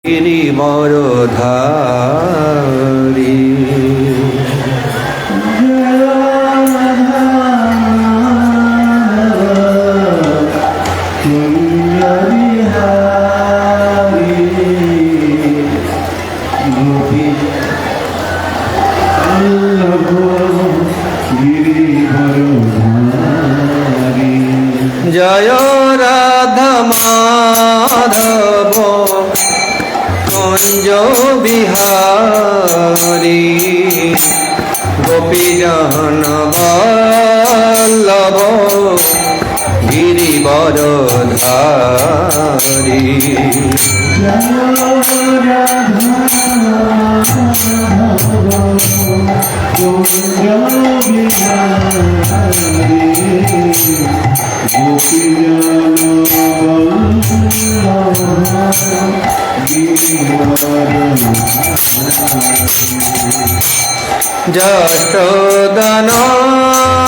গিরিবরধারী জয় রাধা মাধব কুঞ্জ বিহারী গোপীজন বল্লভ গিরিবরধারী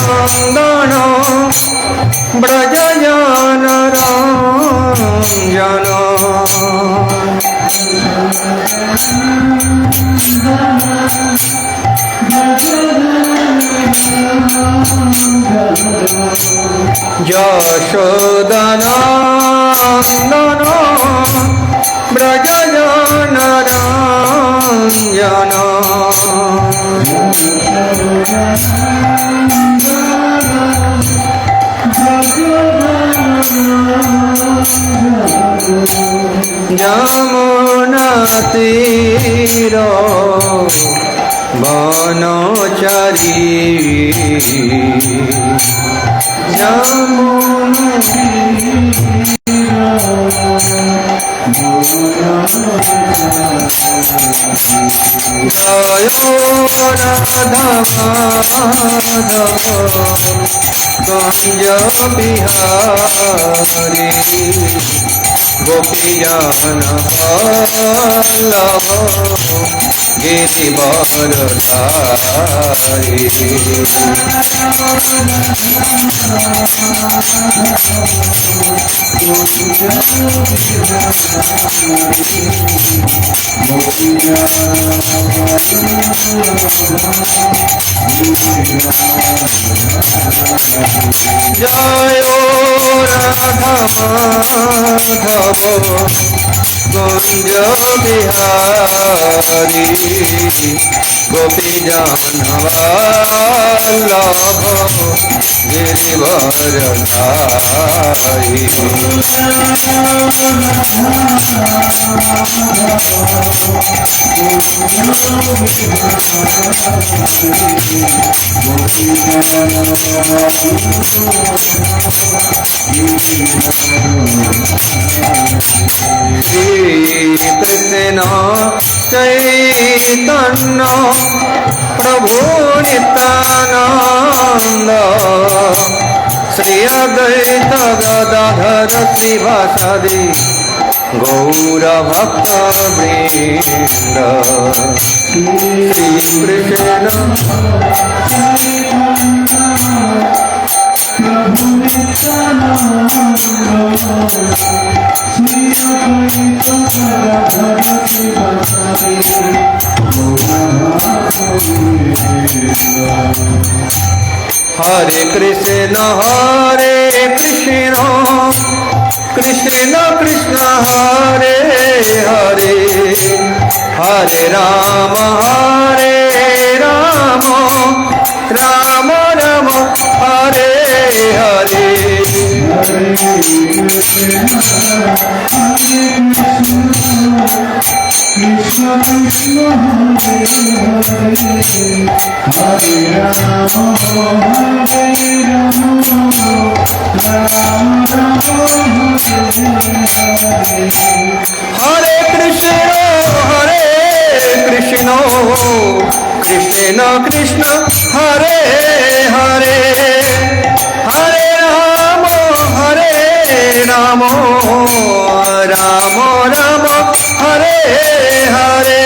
যশোদানন্দন ব্রজজন রঞ্জন যশোদানন্দন ব্রজজন রঞ্জন যমুনা তীর বনচারী যমুনা জয় রাধা মাধব কুঞ্জ বিহারী গোপীজন বল্লভ গিরিবরধারী জয় রাধা মাধব কুঞ্জ বিহারী গোপীজন বল্লভ গিরিবরধারী কৃষ্ণ চৈতন্য প্রভু নিত্যানন্দ শ্রী অদ্বৈত গদাধর শ্রীবাসাদি গৌর ভক্ত বৃন্দ শ্রী কৃষ্ণ হরে কৃষ্ণ কৃষ্ণ কৃষ্ণ হরে হরে হরে রাম রাম রাম হরে হরে কৃষ্ণ কৃষ্ণ হরে হরে রাম রাম হরে কৃষ্ণ কৃষ্ণ কৃষ্ণ হরে হরে হরে রাম রাম রাম হরে হরে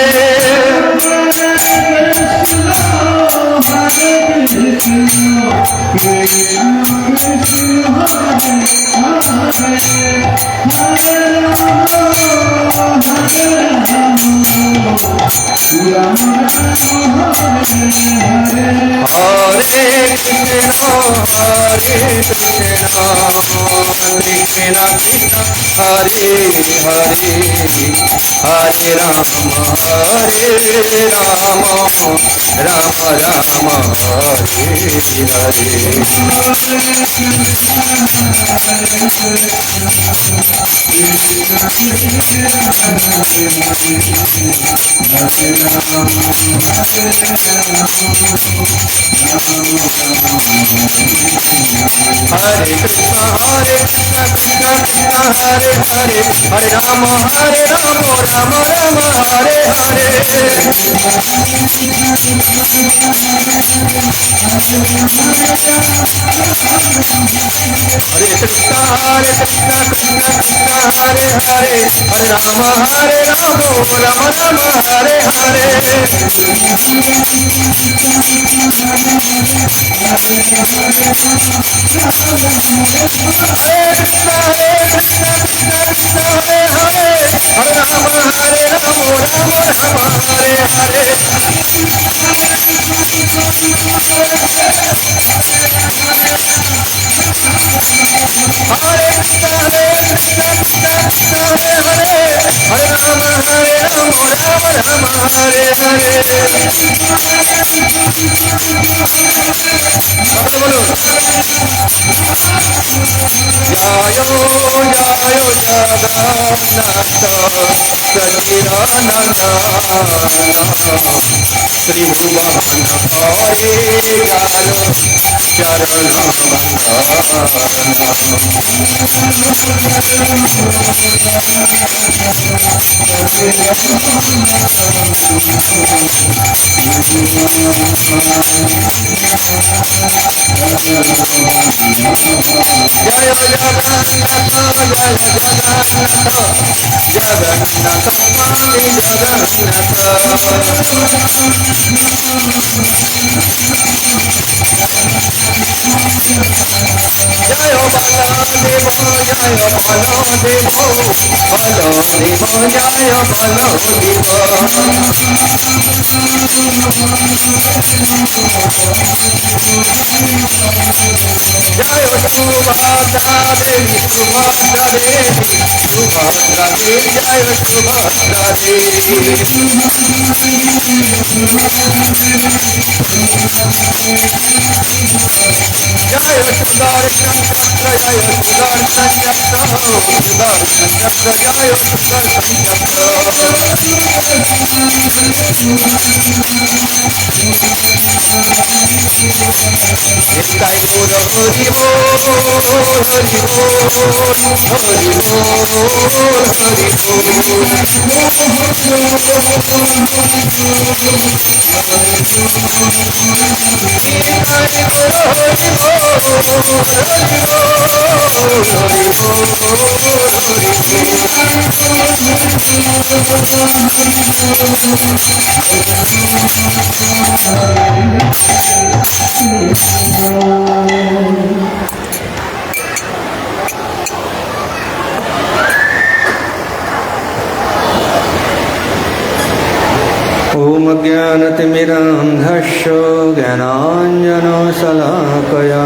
ओम ज्ञानतिमिरान्धस्य ज्ञानाञ्जनशलाकया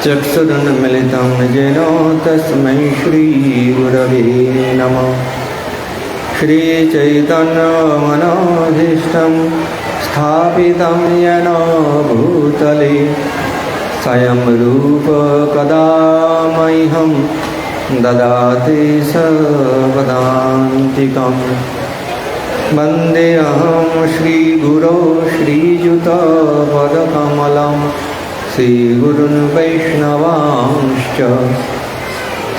चक्षुरुन्मिलितं येन तस्मै श्रीगुरवे नमः। श्रीचैतन्यमनोभीष्टं स्थापितं येन भूतले स्वयं रूप कदा मह्यं ददाति सर्वदान्तिकम्। वन्देऽहं श्रीगुरो श्रीयुतपदकमलं श्रीगुरुन् वैष्णवांश्च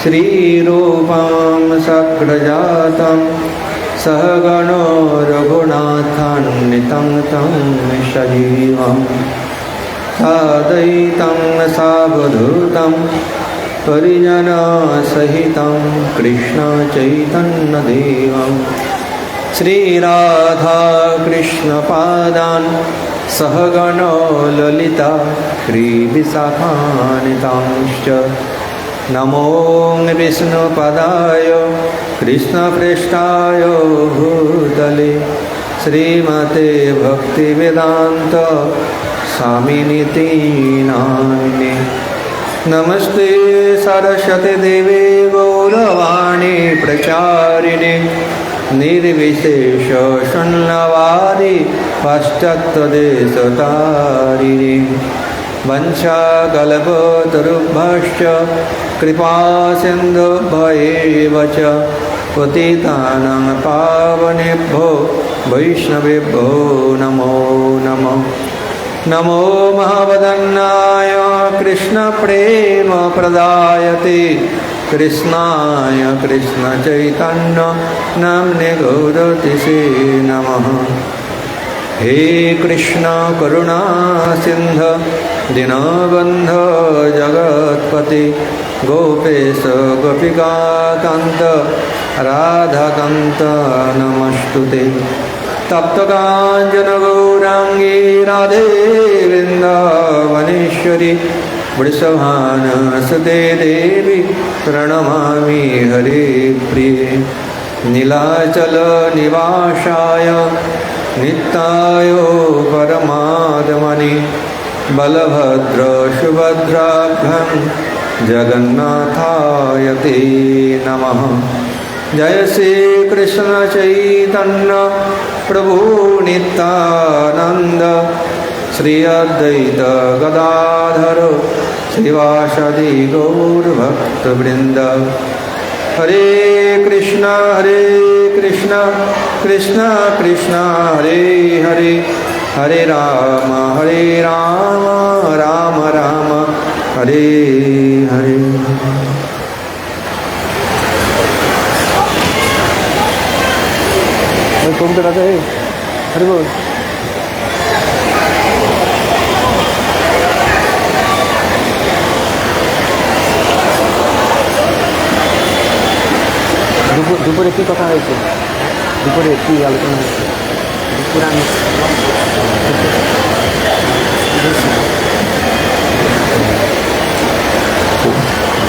श्रीरूपं सग्रजातं सहगणो रघुनाथान्वितं तं सजीवं साद्वैतं सावधूतं परिजनसहितं कृष्णचैतन्यदेवम् श्रीराधाकृष्णपादान् सहगणो ललिता श्रीविशाखान्वितांश्च नमो विष्णुपदाय कृष्णप्रेष्ठाय भूतले श्रीमते भक्तिवेदांत स्वामिनिति नामिने। नमस्ते सरस्वती देवे गौरवाणी प्रचारिणे निर्विशेष शून्यवादी पाश्चात्यदेशतारिणे। वंशाकल्पतरुभ्यश्च कृपा सिन्धुभ्येव च पतितानां पावनेभ्यो वैष्णवेभ्यो नमो नमः। नमो महावदन्नाय कृष्णप्रेमप्रदायते कृष्णाय कृष्णचैतन्य नाम्ने गौरतिसे नमः। हे कृष्ण करुणा सिन्धु दीनबन्धो जगत्पते गोपेश गोपिकान्त राधाकान्त नमस्तुते। तप्तकाञ्चन गौराङ्गी राधे वृन्दावनेश्वरी वृषभानुसुते देवी प्रणमामि हरिप्रिये। नीलाचल निवासाय नित्याय परमात्मने बलभद्र सुभद्राभ्यां जगन्नाथाय ते नमः। जय श्री कृष्ण चैतन्य प्रभु नित्यानंद श्री अद्वैत गदाधर श्रीवासदि गौरभक्तवृंद। हरे कृष्ण कृष्ण कृष्ण हरे हरे हरे राम राम राम हरे हरे। কবিতা রাজা হে হরি বল। দুপুরে কি কথা হয়েছে? দুপুরে কি আলোচনা হয়েছে? দুপুরে আমি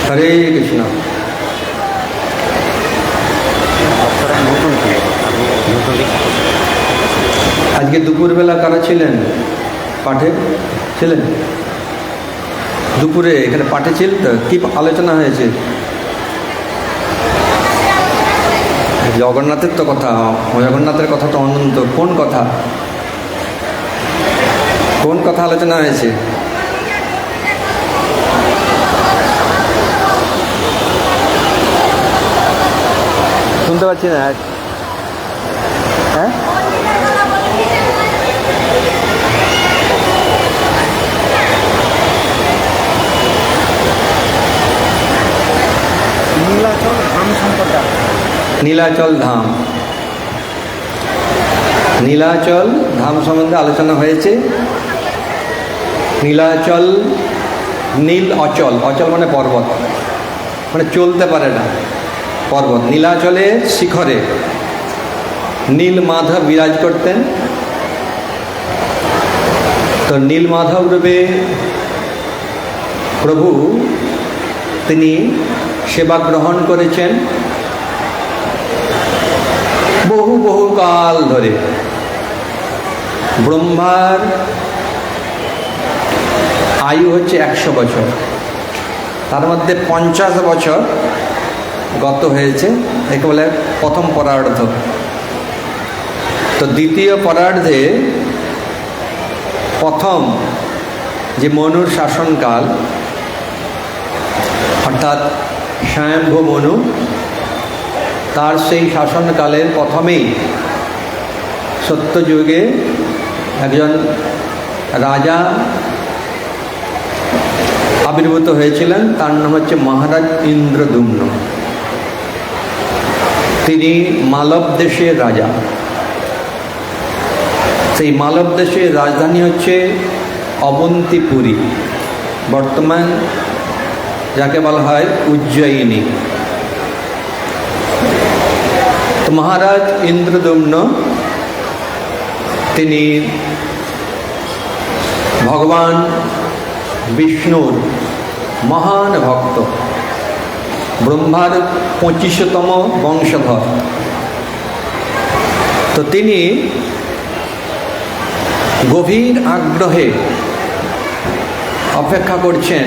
हरे कृष्ण। আজকে দুপুরবেলা কারা ছিলেন? পাঠে ছিলেন? দুপুরে এখানে পাঠে ছিল তো? কি আলোচনা হয়েছে? জগন্নাথের তো কথা, জগন্নাথের কথা তো অনন্ত। কোন কথা আলোচনা হয়েছে? শুনতে পাচ্ছি না। হ্যাঁ নীলাচল ধাম সম্পর্কে। নীলাচল ধাম সম্বন্ধে আলোচনা হয়েছে। নীলাচল, নীল অচল, অচল মানে পর্বত, মানে চলতে পারে না পর্বত। নীলাচলের শিখরে নীল মাধব বিরাজ করতেন। তো নীল মাধব রূপে প্রভু তিনি সেবা গ্রহণ করেছেন বহু কাল ধরে। ব্রহ্মার আয়ু হচ্ছে 100 বছর, তার মধ্যে 50 বছর গত হয়েছে, একে বলে প্রথম পরার্ধ। তো দ্বিতীয় পরার্ধে প্রথম যে মনুর শাসনকাল, অর্থাৎ স্বয়ম্ভু মনু, তার সেই শাসনকালের প্রথমেই সত্যযুগে একজন রাজা আবির্ভূত হয়েছিলেন। তার নাম হচ্ছে মহারাজ ইন্দ্রদ্যুম্ন। তিনি মালব দেশের রাজা। সেই মালব দেশের রাজধানী হচ্ছে অবন্তিপুরী, বর্তমান যাকে বলা হয় উজ্জয়িনী। তো মহারাজ ইন্দ্রদ্যুম্ন তিনি ভগবান বিষ্ণুর মহান ভক্ত, ব্রহ্মার 25তম বংশধর। তো তিনি গভীর আগ্রহে অপেক্ষা করছেন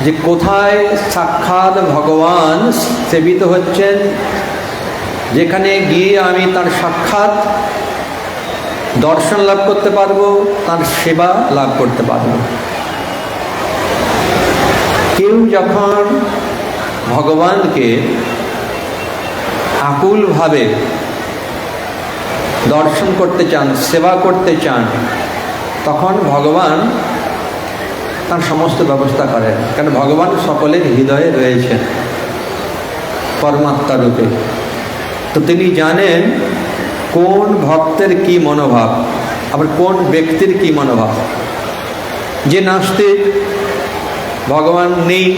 যে কোথায় সাক্ষাৎ ভগবান সেবিত হচ্ছেন, যেখানে গিয়ে আমি তার সাক্ষাৎ দর্শন লাভ করতে পারবো, তার সেবা লাভ করতে পারবো। কেউ যখন ভগবানকে আকুলভাবে দর্শন করতে চান, সেবা করতে চান, তখন ভগবান তার সমস্ত ব্যবস্থা করেন। কারণ ভগবান সকলের হৃদয়ে রয়েছেন পরমাত্মা রূপে। তো তিনি জানেন কোন ভক্তের কি মনোভাব, আবার কোন ব্যক্তির কি মনোভাব। যে নাস্তিক, ভগবান নেই,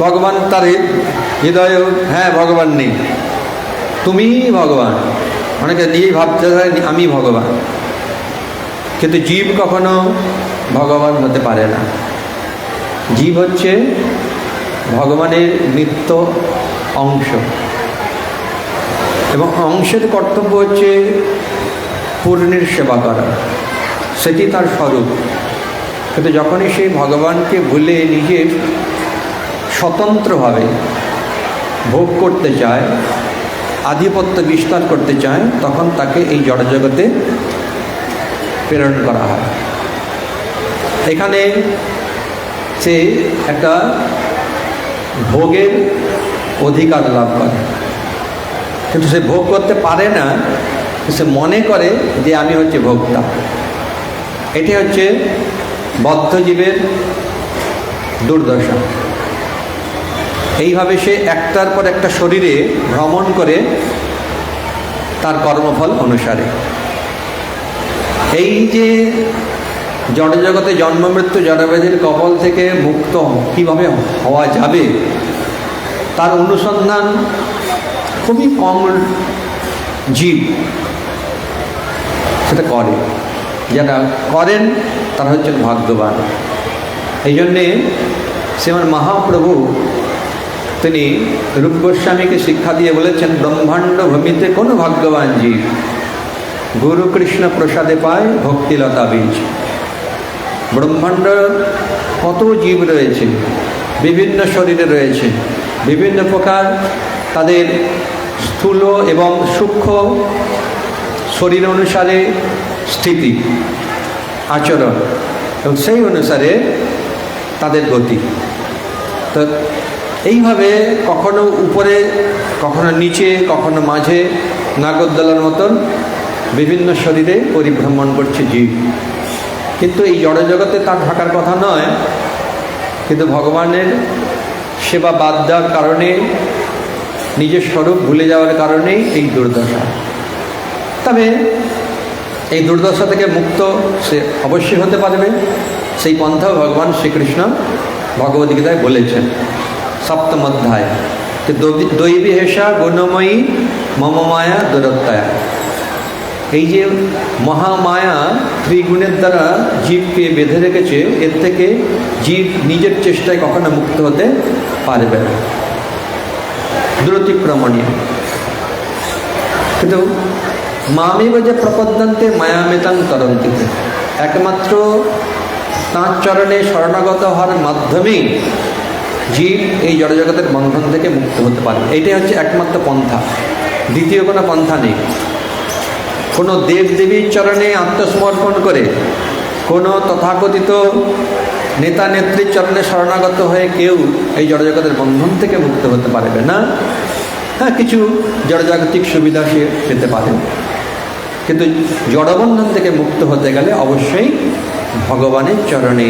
ভগবান তার হৃদয়ে, হ্যাঁ ভগবান নেই, তুমিই ভগবান, অনেকে নিজেই ভাবতে হয় আমি ভগবান। কিন্তু জীব কখনো ভগবান হতে পারে না। জীব হচ্ছে ভগবানের নিত্য অংশ, এবং অংশের কর্তব্য হচ্ছে পূর্ণের সেবা করা, সেটি তার স্বরূপ। কিন্তু যখনই সে ভগবানকে ভুলে নিজের স্বতন্ত্রভাবে ভোগ করতে চায়, আধিপত্য বিস্তার করতে চায়, তখন তাকে এই জড়জগতে প্রেরণ করা হয়। এখানে সে একটা ভোগের অধিকার লাভ করে, কিন্তু সে ভোগ করতে পারে না। সে মনে করে যে আমি হচ্ছে ভোক্তা। এটি হচ্ছে বদ্ধজীবের দুর্দশা। এইভাবে সে একটার পর একটা শরীরে ভ্রমণ করে তার কর্মফল অনুসারে। এই যে জড়জগতে জন্ম মৃত্যু জড়ব্যাধির কবল থেকে মুক্ত কীভাবে হওয়া যাবে, তার অনুসন্ধান খুবই কম জীব সেটা করে। যারা করেন তারা হচ্ছেন ভাগ্যবান। এই জন্যে শ্রীমান মহাপ্রভু তিনি রূপ গোস্বামীকে শিক্ষা দিয়ে বলেছেন, ব্রহ্মাণ্ড ভূমিতে কোনো ভাগ্যবান জীব গুরু কৃষ্ণ প্রসাদে পায় ভক্তিলতা বীজ। ব্রহ্মাণ্ড কত জীব রয়েছে, বিভিন্ন শরীরে রয়েছে, বিভিন্ন প্রকার তাদের স্থূল এবং সূক্ষ্ম শরীর অনুসারে স্থিতি আচরণ, এবং সেই অনুসারে তাদের গতি। তো এইভাবে কখনো উপরে, কখনো নিচে, কখনো মাঝে নাগরদোলার মতন বিভিন্ন শরীরে পরিভ্রমণ করছে জীব। কিন্তু এই জড়জগতে তার থাকার কথা নয়, কিন্তু ভগবানের সেবা বাদ দেওয়ার কারণে, নিজের স্বরূপ ভুলে যাওয়ার কারণেই এই দুর্দশা। তবে এই দুর্দশা থেকে মুক্ত সে অবশ্যই হতে পারবে। সেই পন্থাও ভগবান শ্রীকৃষ্ণ ভগবদ্গীতায় বলেছেন, সপ্তম অধ্যায়, দৈবী হেষা গুণময়ী মম মায়া দুরত্যায়া। এই যে মহামায়া ত্রিগুণের দ্বারা জীবকে বেঁধে রেখেছে, এর থেকে জীব নিজের চেষ্টায় কখনো মুক্ত হতে পারবে না, দুরতিক্রমণীয়। কিন্তু মামেব যে প্রপদ্যন্তে মায়ামেতাং তরন্তি, একমাত্র তাঁর চরণে শরণাগত হওয়ার মাধ্যমেই জীব এই জড়জগতের বন্ধন থেকে মুক্ত হতে পারে। এইটাই হচ্ছে একমাত্র পন্থা, দ্বিতীয় কোনো পন্থা নেই। কোনো দেবদেবীর চরণে আত্মসমর্পণ করে, কোনো তথাকথিত নেতা নেত্রীর চরণে শরণাগত হয়ে কেউ এই জড়জগতের বন্ধন থেকে মুক্ত হতে পারবে না। হ্যাঁ, কিছু জড়জাগতিক সুবিধা সে পেতে পারে, কিন্তু জড়বন্ধন থেকে মুক্ত হতে গেলে অবশ্যই ভগবানের চরণে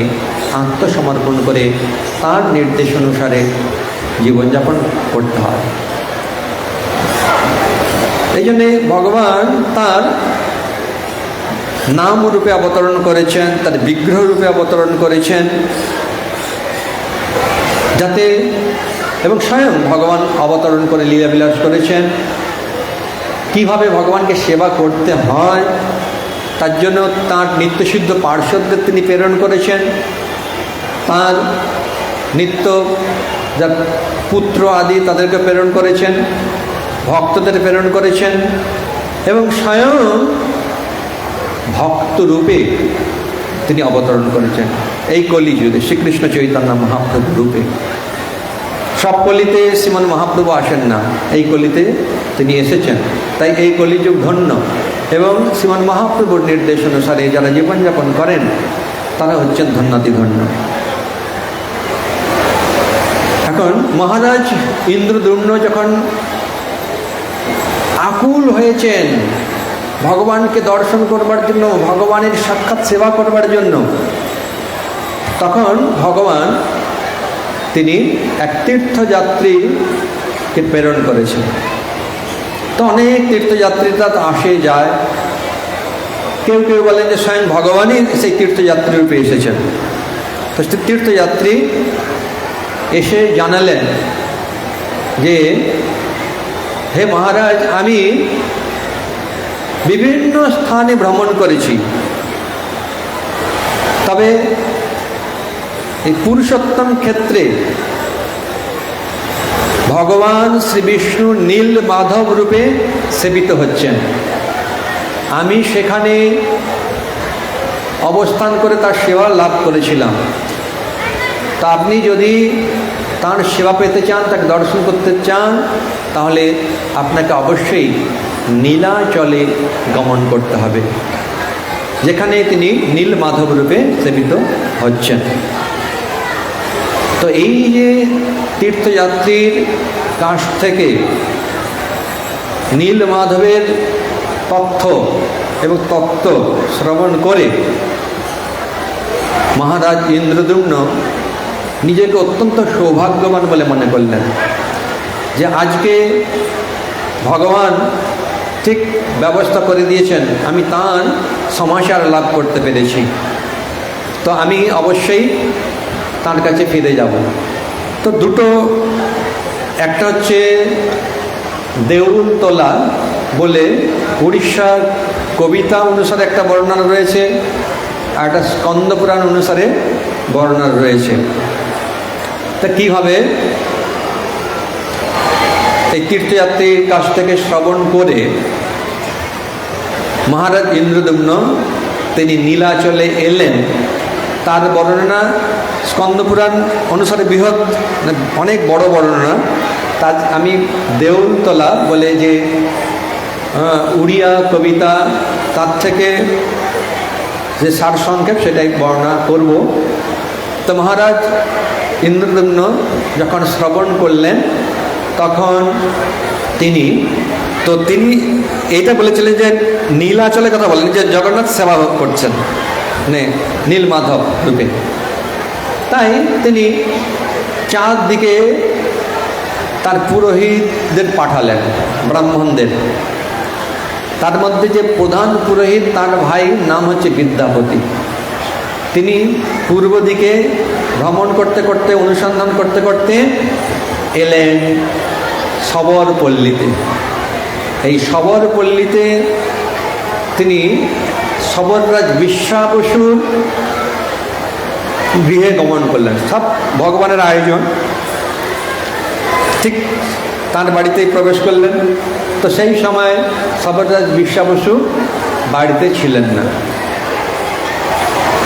আত্মসমর্পণ করে তার নির্দেশ অনুসারে জীবনযাপন করতে হয়। এই জন্যে ভগবান তার নাম রূপে অবতরণ করেছেন, তার বিগ্রহ রূপে অবতরণ করেছেন, যাতে, এবং স্বয়ং ভগবান অবতরণ করে লীলাবিলাস করেছেন। কিভাবে ভগবানকে সেবা করতে হয় তার জন্য তাঁর নিত্যসিদ্ধ পার্শ্বদের তিনি প্রেরণ করেছেন, তাঁর নিত্য যা পুত্র আদি তাদেরকে প্রেরণ করেছেন, ভক্তদের প্রেরণ করেছেন, এবং স্বয়ং ভক্ত রূপে তিনি অবতরণ করেছেন এই কলিযুগে শ্রীকৃষ্ণ চৈতন্য মহাপ্রভু রূপে। সব কলিতে শ্রীমন মহাপ্রভু আসেন না, এই কলিতে তিনি এসেছেন, তাই এই কলিযুগ ধন্য। এবং শ্রীমন মহাপ্রভুর নির্দেশ অনুসারে যারা জীবনযাপন করেন তারা হচ্ছেন ধন্যাতিধন্য। এখন মহারাজ ইন্দ্রদ্যুম্ন যখন আকুল হয়েছেন ভগবানকে দর্শন করবার জন্য, ভগবানের সাক্ষাৎ সেবা করবার জন্য, তখন ভগবান তিনি এক তীর্থযাত্রীকে প্রেরণ করেছেন। তো অনেক তীর্থযাত্রীরা আসে যায়, কেউ কেউ বলেন যে স্বয়ং ভগবানই সেই তীর্থযাত্রী রূপে এসেছেন। তো সেই তীর্থযাত্রী এসে জানালেন যে হে মহারাজ, আমি বিভিন্ন স্থানে ভ্রমণ করেছি, তবে এই পুরুষোত্তম ক্ষেত্রে ভগবান শ্রী বিষ্ণু নীল মাধব রূপে সেবিত হচ্ছেন। আমি সেখানে অবস্থান করে তার সেবা লাভ করেছিলাম। তা আপনি যদি তার সেবা পেতে চান, তাকে দর্শন করতে চান, তাহলে আপনাকে অবশ্যই নীলাচলে গমন করতে হবে, যেখানে তিনি নীল মাধব রূপে সেবিত হচ্ছেন। তো এই যে তীর্থযাত্রীর কাছ থেকে নীল মাধবের তথ্য এবং তত্ত্ব শ্রবণ করে মহারাজ ইন্দ্রদ্যুম্ন নিজেকে অত্যন্ত সৌভাগ্যবান বলে মনে করলেন যে আজকে ভগবান ঠিক ব্যবস্থা করে দিয়েছেন, আমি তাঁর সমাচার লাভ করতে পেরেছি, তো আমি অবশ্যই তার কাছে ফিরে যাব। তো দুটো, একটা হচ্ছে দেউলতলা বলে উড়িষ্যার কবিতা অনুসারে একটা বর্ণনা রয়েছে, আর একটা স্কন্দপুরাণ অনুসারে বর্ণনা রয়েছে। তা কী হবে, এই তীর্থযাত্রীর কাছ থেকে শ্রবণ করে মহারাজ ইন্দ্রদ্যুম্ন তিনি নীলাচলে এলেন। তার বর্ণনা স্কন্দপুরাণ অনুসারে বৃহৎ, অনেক বড় বর্ণনা। তার আমি দেউলতলা বলে যে উড়িয়া কবিতা, তার থেকে যে সারসংক্ষেপ সেটাই বর্ণনা করব। তো মহারাজ ইন্দ্রদ্যুম্ন যখন শ্রবণ করলেন তখন তিনি এটা বলেছিলেন যে নীলাচলের কথা বলেন, যে জগন্নাথ সেবা করছেন নীল মাধব রূপে। তাই তিনি চারদিকে তার পুরোহিতদের পাঠালেন, ব্রাহ্মণদের। তার মধ্যে যে প্রধান পুরোহিত, তার ভাই নাম হচ্ছে বিদ্যাপতি। তিনি পূর্ব দিকে ভ্রমণ করতে করতে, অনুসন্ধান করতে করতে এলেন শবরপল্লীতে। এই শবরপল্লীতে তিনি শবররাজ বিশ্বাবসুর গৃহে গমন করলেন। সব ভগবানের আয়োজন, ঠিক তার বাড়িতেই প্রবেশ করলেন। তো সেই সময় শবররাজ বিশ্বাবসু বাড়িতে ছিলেন না,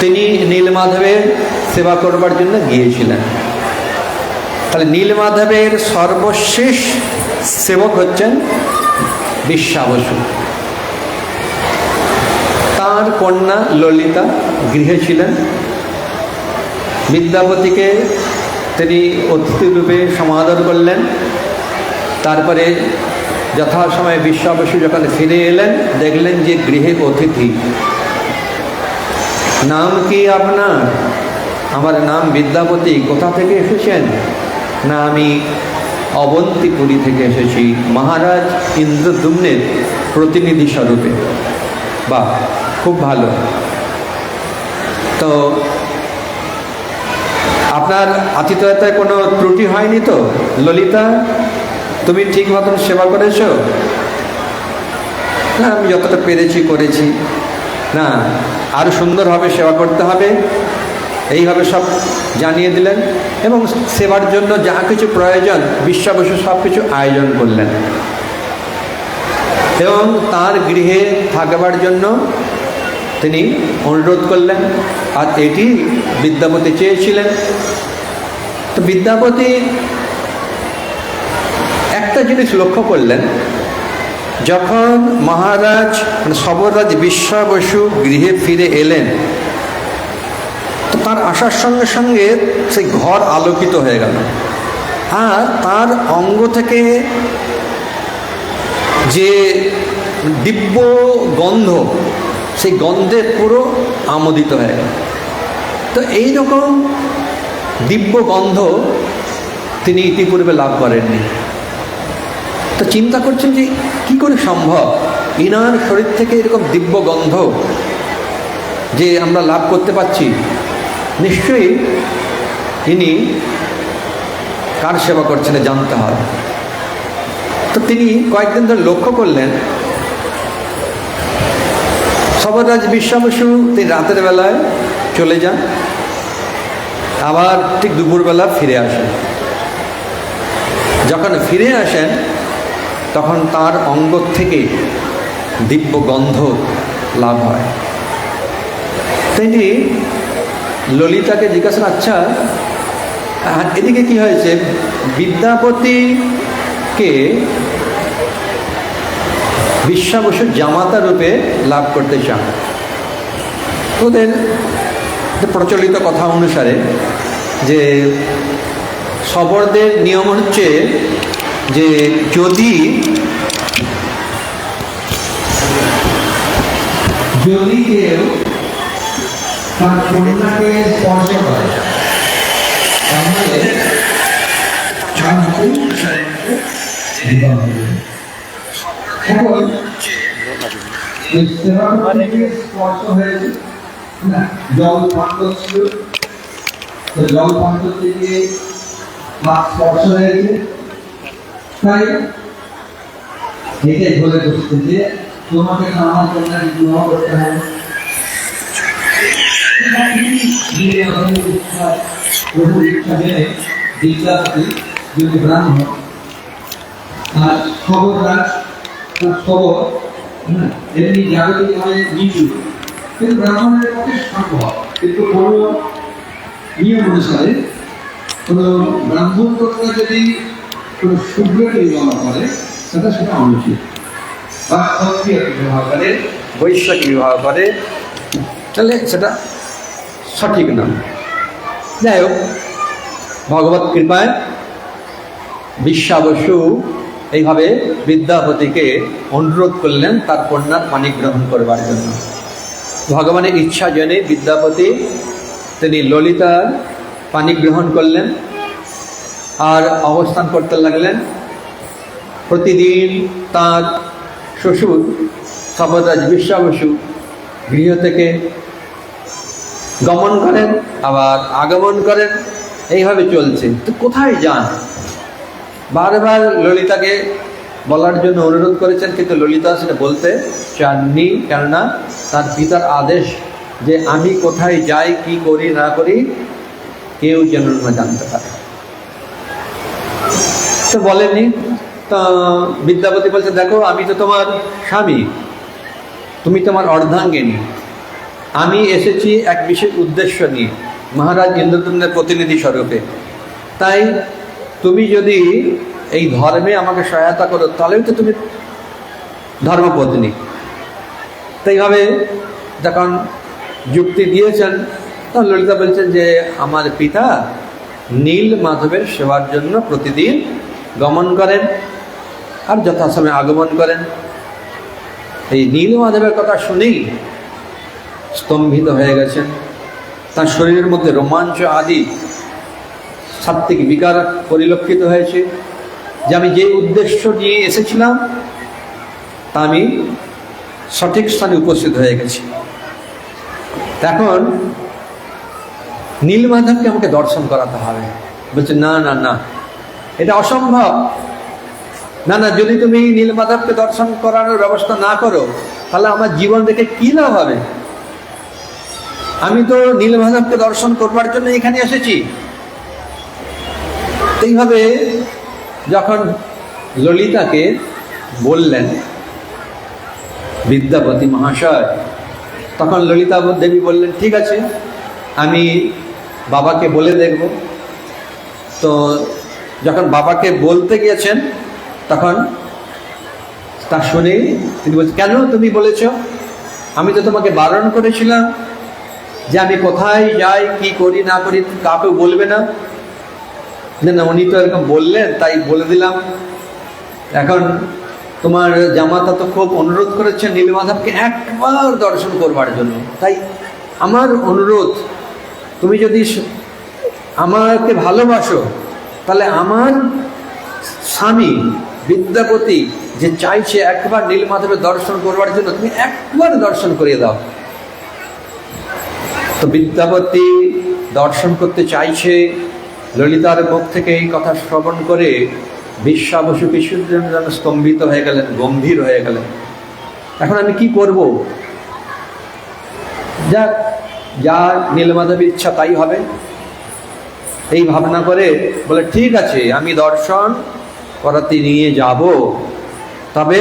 তিনি নীলমাধবের সেবা করবার জন্য গিয়েছিলেন। তাহলে নীলমাধবের সর্বশেষ সেবক হচ্ছেন বিশ্বাবসু। তার কন্যা ললিতা গৃহে ছিলেন। বিদ্যাপতিকে তিনি অতিথিরূপে সমাদর করলেন। তারপরে যথাসময়ে বিশ্বাবসু যখন ফিরে এলেন, দেখলেন যে গৃহে অতিথি। নাম কি আপনার? আমার নাম বিদ্যাপতি। কোথা থেকে এসেছেন? না, আমি অবন্তিপুরী থেকে এসেছি, মহারাজ ইন্দ্রদ্যুম্নের প্রতিনিধি স্বরূপে। বাহ, খুব ভালো। তো আপনার আতিথেয়তায় কোনো ত্রুটি হয়নি তো? ললিতা, তুমি ঠিক মতন সেবা করেছ? না, আমি যতটা পেরেছি করেছি। না, আরও সুন্দরভাবে সেবা করতে হবে, এইভাবে সব জানিয়ে দিলেন। এবং সেবার জন্য যা কিছু প্রয়োজন বিশ্বাবসু সব কিছু আয়োজন করলেন। এবং তার গৃহে থাকবার জন্য তিনি অনুরোধ করলেন, আর এটি বিদ্যাপতি চেয়েছিলেন। তো বিদ্যাপতি একটা জিনিস লক্ষ্য করলেন, যখন মহারাজ সবররাজ বিশ্বা বসু গৃহে ফিরে এলেন, তো তার আসার সঙ্গে সঙ্গে সেই ঘর আলোকিত হয়ে গেল, আর তার অঙ্গ থেকে যে দিব্য গন্ধ, সেই গন্ধে পুরো আমোদিত হয়ে গেল। তো এইরকম দিব্য গন্ধ তিনি ইতিপূর্বে লাভ করেননি। তো চিন্তা করছেন যে কি করে সম্ভব ইনার শরীর থেকে এরকম দিব্য গন্ধ যে আমরা লাভ করতে পারছি, নিশ্চয়ই ইনি কার সেবা করছেন জানতে হবে। তো তিনি কয়েকদিন ধরে লক্ষ্য করলেন, সবররাজ বিশ্বা বসু তিনি রাতের বেলায় চলে যান, আবার ঠিক দুপুরবেলা ফিরে আসেন। যখন ফিরে আসেন তখন তার অঙ্গ থেকে দিব্য গন্ধ লাভ হয়। তিনি ললিতাকে জিজ্ঞাসা, আচ্ছা এদিকে কি হয়েছে? বিদ্যাপতিকে বিশ্বা বসুর জামাতা রূপে লাভ করতে চান। ওদের প্রচলিত কথা অনুসারে যে সবরদের নিয়ম হচ্ছে যে যদি কেউ তার কন্যাকে স্পর্শ করে তাহলে স্পর্শ হয়েছে না, জল পাত্র ছিল, জল পাত্র থেকে স্পর্শ হয়েছে, তাই এটাই বলে বসছে যে তোমাকে আমার কন্যাকে বিবাহ করতে হবে। বিদ্যাপতি যদি ব্রাহ্মণ আর সবররাজ সবর এমনি জাগতিকভাবে নিচু, কিন্তু ব্রাহ্মণের পক্ষে সম্ভব। কিন্তু কোন নিয়ম অনুসারে কোন ব্রাহ্মণ কন্যা যদি কোন শূদ্রকে বিবাহ করে সেটা অনুচিত, বা ক্ষত্রিয়কে বিবাহ করে, বৈশ্যকে বিবাহ করে, তাহলে সেটা সঠিক নয়। যাই হোক, ভগবত কৃপায় বিশ্বা বসু এইভাবে বিদ্যাপতিকে অনুরোধ করলেন তার কন্যার পানি গ্রহণ করবার জন্য। ভগবানের ইচ্ছা জেনে বিদ্যাপতি তিনি ললিতার পানি গ্রহণ করলেন আর অবস্থান করতে লাগলেন। প্রতিদিন তার শ্বশুর সবররাজ বিশ্বা বসু গৃহ থেকে গমন করেন আবার আগমন করেন, এইভাবে চলছে। তো কোথায় যান? বারবার ললিতাকে বলার জন্য অনুরোধ করেছেন, কিন্তু ললিতা সেটা বলতে চাননি, কেননা তার পিতার আদেশ যে আমি কোথায় যাই, কি করি না করি কেউ যেন না জানতে পারে। তো বলেননি। তা বিদ্যাপতি বলছে, দেখো আমি তো তোমার স্বামী, তুমি তোমার অর্ধাঙ্গিনী, আমি এসেছি এক বিশেষ উদ্দেশ্য নিয়ে, মহারাজ ইন্দ্রদ্যুম্নের প্রতিনিধি স্বরূপে। তাই তুমি যদি এই ধর্মে আমাকে সহায়তা করো তাহলেও তো তুমি ধর্মপত্নী। তো এইভাবে যখন যুক্তি দিয়েছেন তখন ললিতা বলছেন যে আমার পিতা নীল মাধবের সেবার জন্য প্রতিদিন গমন করেন আর যথাসময়ে আগমন করেন। এই নীল মাধবের কথা শুনেই স্তম্ভিত হয়ে গেছেন। তার শরীরের মধ্যে রোমাঞ্চ আদি সাত্ত্বিক বিকার পরিলক্ষিত হয়েছে, যে আমি যে উদ্দেশ্য নিয়ে এসেছিলাম তা আমি সঠিক স্থানে উপস্থিত হয়ে গেছি। এখন নীলমাধবকে আমাকে দর্শন করাতে হবে। বলছে না না না, এটা অসম্ভব। না না, যদি তুমি নীলমাধবকে দর্শন করানোর ব্যবস্থা না করো তাহলে আমার জীবন দেখে কি লাভ হবে? আমি তো নীলমাধবকে দর্শন করবার জন্য এখানে এসেছি। এইভাবে যখন ললিতাকে বললেন বিদ্যাপতি মহাশয় তখন ললিতা দেবী বললেন, ঠিক আছে, আমি বাবাকে বলে দেখব। তো যখন বাবাকে বলতে গিয়েছেন, তখন তা শুনে তিনি বলছেন, কেন তুমি বলেছ? আমি তো তোমাকে বারণ করেছিলাম যে আমি কোথায় যাই, কি করি না করি কাউকে বলবে না। না, উনি তো এরকম বললেন, তাই বলে দিলাম। এখন তোমার জামাতা তো খুব অনুরোধ করেছেন নীলমাধবকে একবার দর্শন করবার জন্য, তাই আমার অনুরোধ, তুমি যদি আমাকে ভালোবাসো, তাহলে আমার স্বামী বিদ্যাপতি যে চাইছে একবার নীলমাধবের দর্শন করবার জন্য, তুমি একবার দর্শন করিয়ে দাও। তো বিদ্যাপতি দর্শন করতে চাইছে। ললিতার মুখ থেকে এই কথা শ্রবণ করে বিশ্বা বসু কিছুদিন যেন স্তম্ভিত হয়ে গেলেন, গম্ভীর হয়ে গেলেন। এখন আমি কি করব? যা নীলমাধবের ইচ্ছা তাই হবে, এই ভাবনা করে বলে, ঠিক আছে, আমি দর্শন করাতে নিয়ে যাব, তবে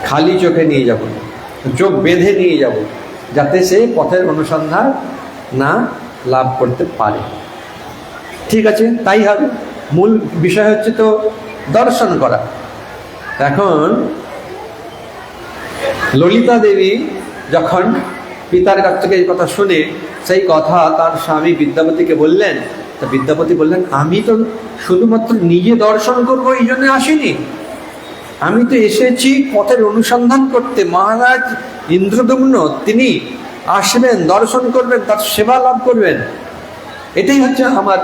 খালি চোখে নিয়ে যাব, চোখ বেঁধে নিয়ে যাব, যাতে সে পথের অনুসন্ধান না লাভ করতে পারে। ঠিক আছে, তাই হবে। মূল বিষয় হচ্ছে তো দর্শন করা। এখন ললিতা দেবী যখন পিতার কাছ থেকে এই কথা শুনে সেই কথা তার স্বামী বিদ্যাপতিকে বললেন, তা বিদ্যাপতি বললেন, আমি তো শুধুমাত্র নিজে দর্শন করবো এই জন্য আসিনি, আমি তো এসেছি পথের অনুসন্ধান করতে। মহারাজ ইন্দ্রদম্ন তিনি আসবেন, দর্শন করবেন, তার সেবা লাভ করবেন, এটাই হচ্ছে আমার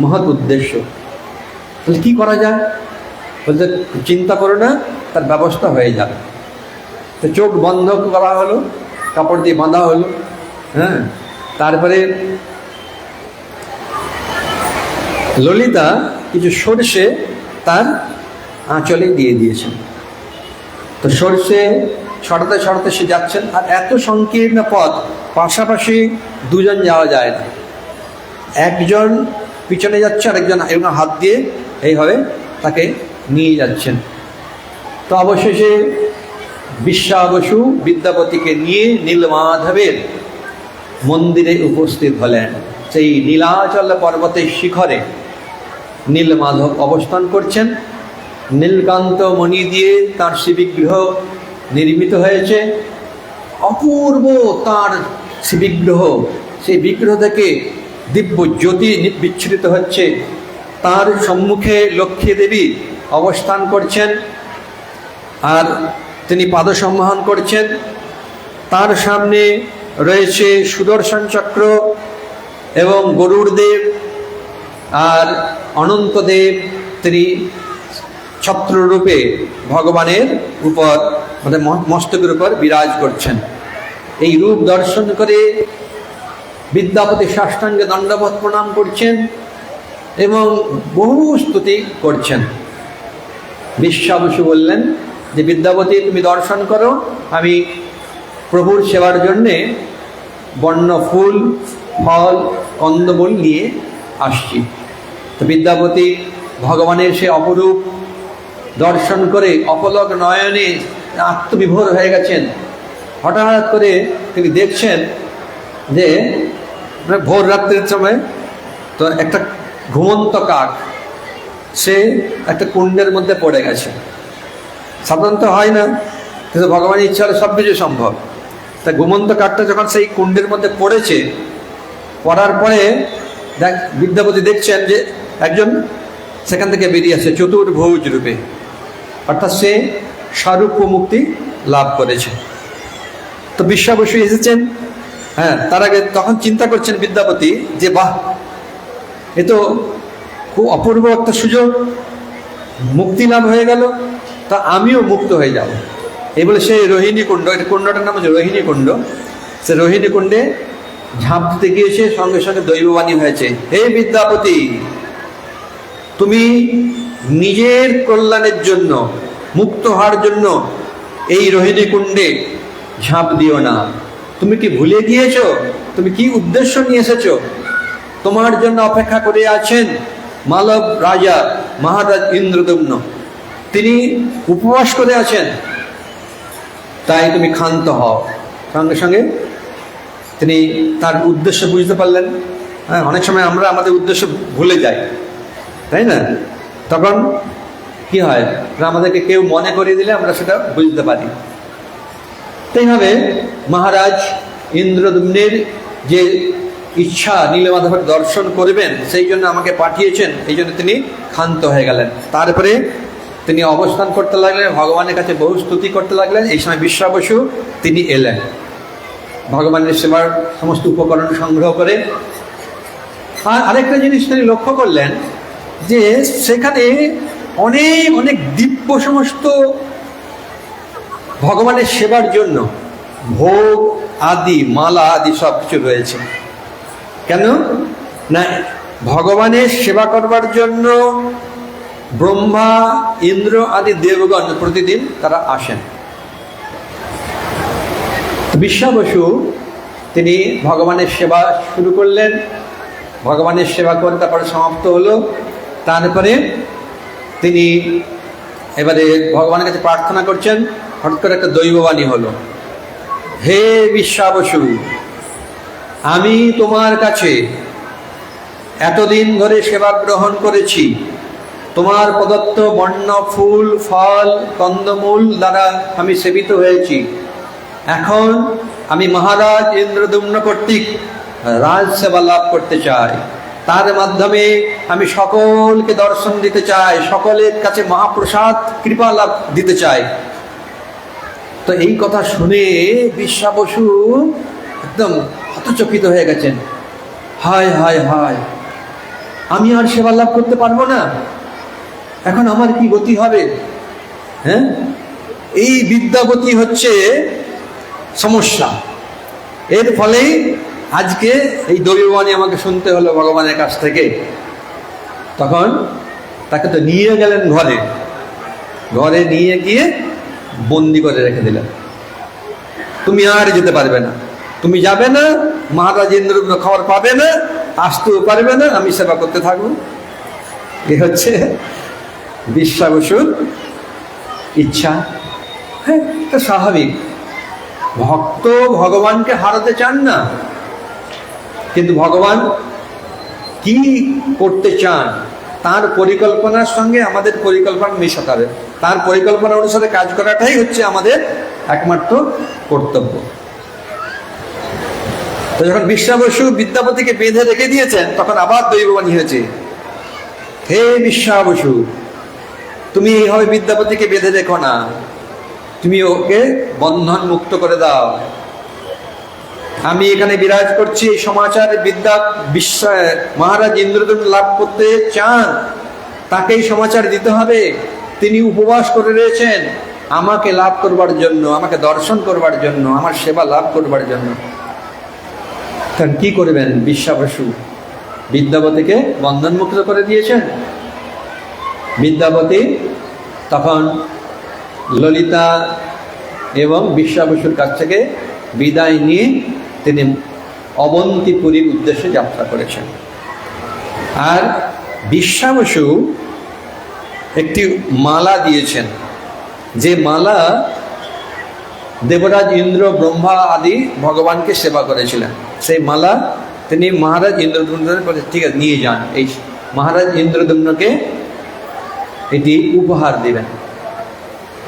মহৎ উদ্দেশ্য। তাহলে কি করা যায়? বলতে, চিন্তা করো না, তার ব্যবস্থা হয়ে যাবে। তো চোখ বন্ধ করা হলো, কাপড় দিয়ে বাঁধা হলো। হ্যাঁ, তারপরে ললিতা কিছু সরষে তার আঁচলে দিয়ে দিয়েছেন। তো সরষে ছড়াতে ছড়াতে সে যাচ্ছেন, আর এত সংকীর্ণ পথ, পাশাপাশি দুজন যাওয়া যায় না, একজন পিছনে যাচ্ছে আর একজন এরকম হাত দিয়ে এইভাবে তাকে নিয়ে যাচ্ছেন। তো অবশেষে বিশ্বা বসু বিদ্যাপতিকে নিয়ে নীলমাধবের মন্দিরে উপস্থিত হলেন। সেই নীলাচল পর্বতের শিখরে নীলমাধব অবস্থান করছেন। নীলকান্ত মণি দিয়ে তার শিবিগ্রহ নির্মিত হয়েছে, অপূর্ব তার শিবিগ্রহ। সেই বিগ্রহ থেকে দিব্য জ্যোতি বিচ্ছুরিত হচ্ছে। তার সম্মুখে লক্ষ্মী দেবী অবস্থান করছেন, আর তিনি পাদসম্মান করছেন। তার সামনে রয়েছে সুদর্শন চক্র এবং গরুড়দেব, আর অনন্তদেব তিনি ছত্ররূপে ভগবানের উপর, মানে মস্তকের উপর বিরাজ করছেন। এই রূপ দর্শন করে বিদ্যাপতি সাষ্টাঙ্গে দণ্ডবৎ প্রণাম করছেন এবং বহু স্তুতি করছেন। বিশ্বা বসু বললেন যে, বিদ্যাপতি তুমি দর্শন করো, আমি প্রভুর সেবার জন্যে বন্য ফুল, ফল, কন্দমূল নিয়ে আসছি। তো বিদ্যাপতি ভগবানের সে অপরূপ দর্শন করে অপলক নয়নে আত্মবিভোর হয়ে গেছেন। হঠাৎ করে তিনি দেখছেন যে ভোর রাত্রের সময় তো একটা ঘুমন্ত কাক সে একটা কুণ্ডের মধ্যে পড়ে গেছে। সাধারণত হয় না, কিন্তু ভগবানের ইচ্ছা হলে সব কিছু সম্ভব। তা ঘুমন্ত কাকটা যখন সেই কুণ্ডের মধ্যে পড়েছে, পড়ার পরে বিদ্যাপতি দেখছেন যে একজন সেখান থেকে বেরিয়ে আসে চতুর্ভুজ রূপে, অর্থাৎ সে স্বরূপ মুক্তি লাভ করেছে। তো বিশ্বা বসু এসেছেন। হ্যাঁ, তার আগে তখন চিন্তা করছেন বিদ্যাপতি যে, বাহ, এ তো খুব অপূর্ব একটা সুযোগ, মুক্তি লাভ হয়ে গেল, তা আমিও মুক্ত হয়ে যাব। এই বলে সে রোহিণী কুণ্ড, এটা কুণ্ডটার নাম হচ্ছে রোহিণী কুণ্ড, সে রোহিণী কুণ্ডে ঝাঁপ দিতে গিয়েছে। সঙ্গে সঙ্গে দৈববাণী হয়েছে, হে বিদ্যাপতি, তুমি নিজের কল্যাণের জন্য, মুক্ত হওয়ার জন্য এই রোহিণী কুণ্ডে ঝাঁপ দিও না। তুমি কি ভুলে গিয়েছো তুমি কি উদ্দেশ্য নিয়ে এসেছো? তোমার জন্য অপেক্ষা করে আছেন মালব রাজা মহারাজ ইন্দ্রদম্ন, তিনি উপবাস করে আছেন, তাই তুমি ক্ষান্ত হও। সঙ্গে সঙ্গে তিনি তার উদ্দেশ্য বুঝতে পারলেন। হ্যাঁ, অনেক সময় আমরা আমাদের উদ্দেশ্য ভুলে যাই, তাই না? তখন কি হয়, আমাদেরকে কেউ মনে করিয়ে দিলে আমরা সেটা বুঝতে পারি। এইভাবে মহারাজ ইন্দ্রদ্যুম্নের যে ইচ্ছা নীলমাধবের দর্শন করবেন, সেই জন্য আমাকে পাঠিয়েছেন, এই জন্য তিনি ক্ষান্ত হয়ে গেলেন। তারপরে তিনি অবস্থান করতে লাগলেন, ভগবানের কাছে বহু স্তুতি করতে লাগলেন। এই সময় বিশ্বাবসু তিনি এলেন ভগবানের সেবার সমস্ত উপকরণ সংগ্রহ করে। আর আরেকটা জিনিস তিনি লক্ষ্য করলেন যে সেখানে অনেক অনেক দিব্য সমস্ত ভগবানের সেবার জন্য ভোগ আদি, মালা আদি সব কিছু রয়েছে। কেন না, ভগবানের সেবা করবার জন্য ব্রহ্মা, ইন্দ্র আদি দেবগণ প্রতিদিন তারা আসেন। বিশ্বাবসু তিনি ভগবানের সেবা শুরু করলেন। ভগবানের সেবা করে তারপরে সমাপ্ত হলো। তারপরে তিনি এবারে ভগবানের কাছে প্রার্থনা করছেন। হঠাৎ করে একটা দৈববাণী হলো, হে বিশ্বাবসু, আমি তোমার কাছে এতদিন ধরে সেবা গ্রহণ করেছি। তোমার প্রদত্ত বর্ণ, ফুল, ফল, কন্দমূল দ্বারা আমি সেবিত হয়েছি। এখন আমি মহারাজ ইন্দ্রদ্যুম্ন কর্তৃক রাজ সেবা লাভ করতে চাই। তার মাধ্যমে আমি সকলকে দর্শন দিতে চাই, সকলের কাছে মহাপ্রসাদ কৃপা লাভ দিতে চাই। তো এই কথা শুনে বিশ্বাবসু একদম হতচকিত হয়ে গেছেন। হায় হায় হায়, আমি আর সেবা লাভ করতে পারবো না, এখন আমার কি গতি হবে? হ্যাঁ, এই বিদ্যাপতি হচ্ছে সমস্যা। এর ফলেই আজকে এই দৈববাণী আমাকে শুনতে হলো ভগবানের কাছ থেকে। তখন তাকে তো নিয়ে গেলেন ঘরে, ঘরে নিয়ে গিয়ে বন্দি করে রেখে দিলেন। তুমি আর যেতে পারবে না, তুমি যাবে না, মহারাজ ইন্দ্রদ্যুম্ন খবর পাবে না, আসতেও পারবে না, আমি সেবা করতে থাকবো। এ হচ্ছে বিশ্বাবসুর ইচ্ছা। হ্যাঁ, এটা স্বাভাবিক। ভক্ত ভগবানকে হারাতে চান না, কিন্তু ভগবান কি করতে চান তার পরিকল্পনার সঙ্গে আমাদের পরিকল্পনা মেশাতে হবে। তার পরিকল্পনা অনুসারে কাজ করাটাই হচ্ছে আমাদের একমাত্র কর্তব্য। তো যখন বিশ্বাবসু বিদ্যাপতিকে বেঁধে রেখে দিয়েছেন, তখন আবার দৈববাণী হয়েছে, হে বিশ্বাবসু, তুমি এইভাবে বিদ্যাপতিকে বেঁধে রেখো না, তুমি ওকে বন্ধন মুক্ত করে দাও। আমি এখানে বিরাজ করছি, এই সমাচার মহারাজ ইন্দ্রদ্যুম্ন লাভ করতে চান, তাকেই সমাচার দিতে হবে। তিনি উপবাস করে রয়েছেন আমাকে লাভ করবার জন্য, আমাকে দর্শন করবার জন্য, আমার সেবা লাভ করবার জন্য। কারণ কি করবেন, বিশ্বাবসু বিদ্যাপতিকে বন্ধনমুক্ত করে দিয়েছেন। বিদ্যাপতি তখন ললিতা এবং বিশ্বাবসুর কাছ থেকে বিদায় নিয়ে তিনি অবন্তিপুরীর উদ্দেশ্যে যাত্রা করেছেন। আর বিশ্বাবসু একটি মালা দিয়েছেন, যে মালা দেবরাজ ইন্দ্র, ব্রহ্মা আদি ভগবানকে সেবা করেছিলেন। সেই মালা তিনি মহারাজ ইন্দ্রদ্যুম্নের কাছে, ঠিক আছে নিয়ে যান, এই মহারাজ ইন্দ্রদ্যুম্নকে এটি উপহার দিবেন।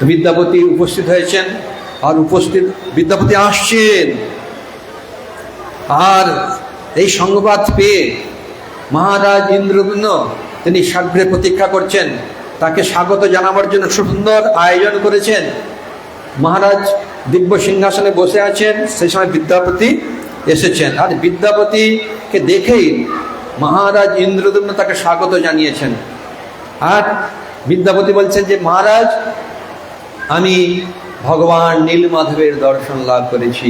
বিদ্যাপতি উপস্থিত হয়েছেন, আর বিদ্যাপতি আসছেন। আর এই সংবাদ পেয়ে মহারাজ ইন্দ্রদ্যুম্ন তিনি সাগ্রে প্রতীক্ষা করছেন, তাকে স্বাগত জানাবার জন্য সুন্দর আয়োজন করেছেন। মহারাজ দিব্য সিংহাসনে বসে আছেন, সেই সময় বিদ্যাপতি এসেছেন। আর বিদ্যাপতিকে দেখেই মহারাজ ইন্দ্রদ্যুম্ন তাকে স্বাগত জানিয়েছেন। আর বিদ্যাপতি বলছেন যে, মহারাজ, আমি ভগবান নীলমাধবের দর্শন লাভ করেছি।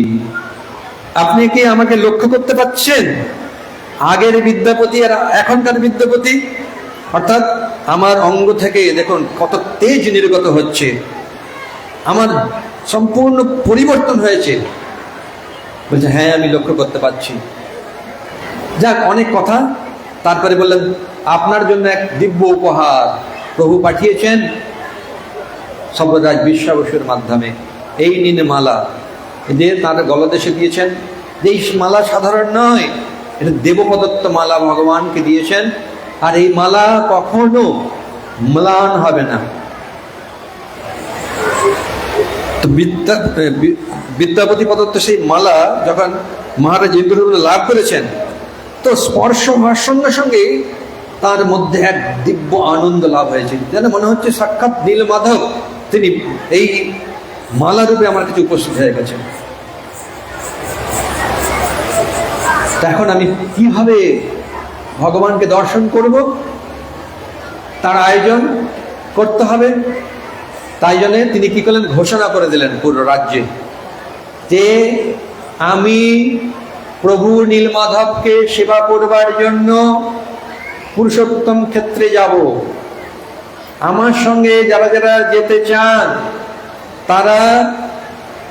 আপনি কি আমাকে লক্ষ্য করতে পারছেন? আগের বিদ্যাপতি আর এখনকার বিদ্যাপতি, অর্থাৎ আমার অঙ্গ থেকে দেখুন কত তেজ নির্গত হচ্ছে, আমার সম্পূর্ণ পরিবর্তন হয়েছে। বলছে, হ্যাঁ আমি লক্ষ্য করতে পারছি। যাক, অনেক কথা। তারপরে বললেন, আপনার জন্য এক দিব্য উপহার প্রভু পাঠিয়েছেন সর্বরাজ বিশ্বাবসুর মাধ্যমে। এই নিন মালা, দিয়ে তার গলদেশে দিয়েছেন। যে এই মালা সাধারণ নয়, এটা দেবপ্রদত্ত মালা ভগবানকে দিয়েছেন, আর এই মালা কখনো ম্লান হবে না। তো বিদ্যাপতি প্রদত্ত সেই মালা যখন মহারাজ ইন্দ্রদম্ন লাভ করেছেন, তো স্পর্শ হওয়ার সঙ্গে সঙ্গে তার মধ্যে এক দিব্য আনন্দ লাভ হয়েছে, যেন মনে হচ্ছে সাক্ষাৎ নীলমাধব তিনি এই মালা রূপে আমার কাছে উপস্থিত হয়ে গেছেন। এখন আমি কিভাবে ভগবানকে দর্শন করব, তার আয়োজন করতে হবে। তাই জন্যে তিনি কি করলেন, ঘোষণা করে দিলেন পুরো রাজ্যে যে আমি প্রভু নীলমাধবকে সেবা করবার জন্য পুরুষোত্তম ক্ষেত্রে যাব। আমার সঙ্গে যারা যারা যেতে চান তারা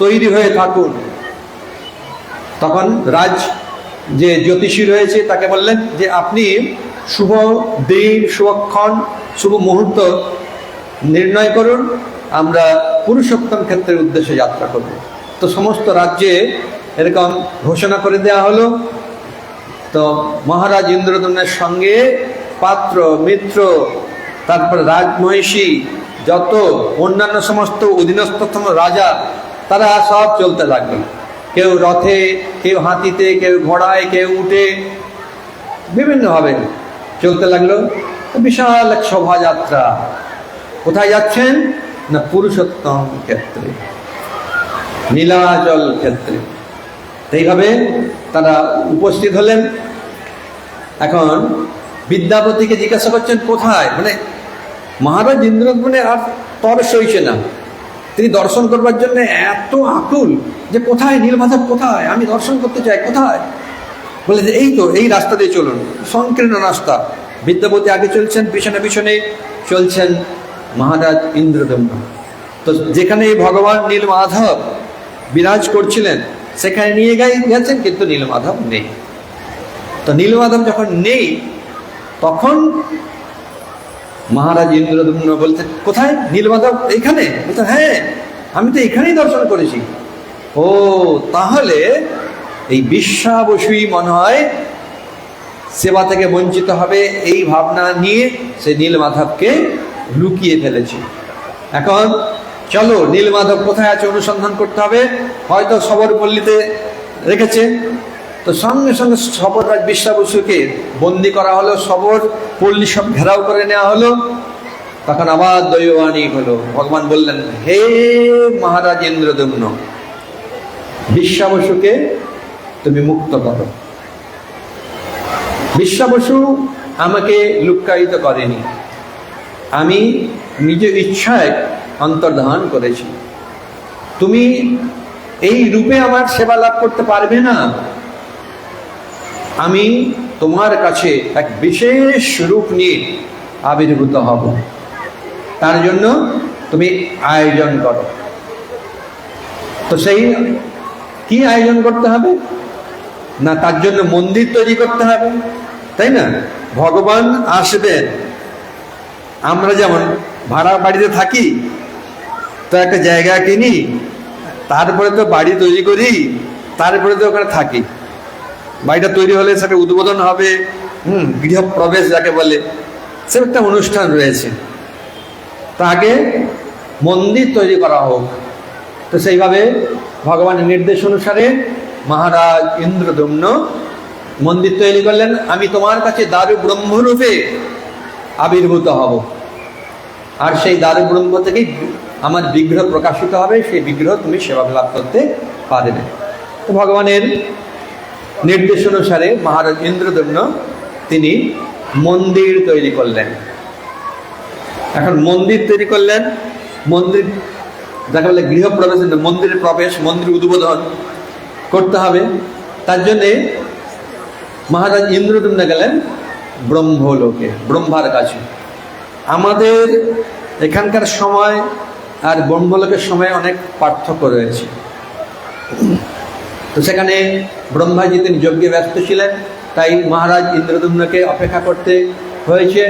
তৈরি হয়ে থাকুন। তখন রাজ যে জ্যোতিষী রয়েছে তাকে বললেন যে আপনি শুভ দিন, শুভক্ষণ, শুভ মুহূর্ত নির্ণয় করুন, আমরা পুরুষোত্তম ক্ষেত্রের উদ্দেশ্যে যাত্রা করব। তো সমস্ত রাজ্যে এরকম ঘোষণা করে দেওয়া হলো। তো মহারাজ ইন্দ্রদম্নের সঙ্গে পাত্র, মিত্র, তারপর রাজমহিষী, যত অন্যান্য সমস্ত অধীনস্থতম রাজা, তারা সব চলতে লাগলো। কেউ রথে, কেউ হাতিতে, কেউ ঘোড়ায়, কেউ উঠে, বিভিন্নভাবে চলতে লাগলো। বিশাল এক শোভাযাত্রা। কোথায় যাচ্ছেন না, পুরুষোত্তম ক্ষেত্রে, নীলাচল ক্ষেত্রে। এইভাবে তারা উপস্থিত হলেন। এখন বিদ্যাপতিকে জিজ্ঞাসা করছেন কোথায়, মানে মহারাজ ইন্দ্রদম্নে আর তর সইছে না, তিনি দর্শন করবার জন্য এত আকুল যে কোথায় নীলমাধব, কোথায়, আমি দর্শন করতে চাই, কোথায়। বলে যে এই তো, এই রাস্তা দিয়ে চলুন, সংকীর্ণ রাস্তা। বিদ্যাপতি আগে চলছেন, পিছনে পিছনে চলছেন মহারাজ ইন্দ্রদম্ন। তো যেখানে ভগবান নীলমাধব বিরাজ করছিলেন সেখানে নিয়ে গেছেন, কিন্তু নীলমাধব নেই। তো নীলমাধব যখন নেই, তখন মহারাজ ইন্দ্রদম্ন বলতেন কোথায়, নীলমাধব এইখানে? বলতেন হ্যাঁ, আমি তো এখানেই দর্শন করেছি। ও তাহলে এই বিশ্বাবসুই মনে হয় সেবা থেকে বঞ্চিত হবে, এই ভাবনা নিয়ে সে নীলমাধবকে লুকিয়ে ফেলেছে। এখন চলো নীলমাধব কোথায় আছে অনুসন্ধান করতে হবে। হয়তো সবরপল্লীতে রেখেছে। তো সঙ্গে সঙ্গে সবররাজ বিশ্বাবসুকে বন্দি করা হলো, সবর পল্লী সব ঘেরাও করে নেওয়া হলো। তখন আবার দৈবাণী হলো, ভগবান বললেন হে মহারাজ ইন্দ্রদম্ন, বিশ্বাবসুকে তুমি মুক্ত করো। বিশ্বাবসু আমাকে লুক্কায়িত করেনি, আমি নিজ ইচ্ছায় অন্তর্ধান করেছি। তুমি এই রূপে আমার সেবা লাভ করতে পারবে না। আমি তোমার কাছে এক বিশেষ রূপ নিয়ে আবির্ভূত হব, তার জন্য তুমি আয়োজন করো। তো সেই কি আয়োজন করতে হবে না, তার জন্য মন্দির তৈরি করতে হবে, তাই না? ভগবান আসবেন। আমরা যেমন ভাড়া বাড়িতে থাকি, তো একটা জায়গা কিনি, তারপরে তো বাড়ি তৈরি করি, তারপরে তো ওখানে থাকি। বাড়িটা তৈরি হলে সেটা উদ্বোধন হবে, গৃহপ্রবেশ যাকে বলে, সে একটা অনুষ্ঠান রয়েছে। তা আগে মন্দির তৈরি করা হোক। তো সেইভাবে ভগবানের নির্দেশ অনুসারে মহারাজ ইন্দ্রদম্ন মন্দির তৈরি করলেন। আমি তোমার কাছে দারু ব্রহ্মরূপে আবির্ভূত হব, আর সেই দারু ব্রহ্ম থেকেই আমার বিগ্রহ প্রকাশিত হবে, সেই বিগ্রহ তুমি সেবা লাভ করতে পারবে। তো ভগবানের নির্দেশ অনুসারে মহারাজ ইন্দ্রদম্ন তিনি মন্দির তৈরি করলেন। এখন মন্দির তৈরি করলেন, মন্দির যাকে বলে গৃহপ্রবেশ, মন্দিরের প্রবেশ, মন্দির উদ্বোধন করতে হবে। তার জন্যে মহারাজ ইন্দ্রদম্ন গেলেন ব্রহ্মলোকে, ব্রহ্মার কাছে। আমাদের এখানকার সময় আর ব্রহ্মলোকের সময় অনেক পার্থক্য রয়েছে। তো সেখানে ব্রহ্মাজি তিনি যজ্ঞে ব্যস্ত ছিলেন, তাই মহারাজ ইন্দ্রদম্নকে অপেক্ষা করতে হয়েছে।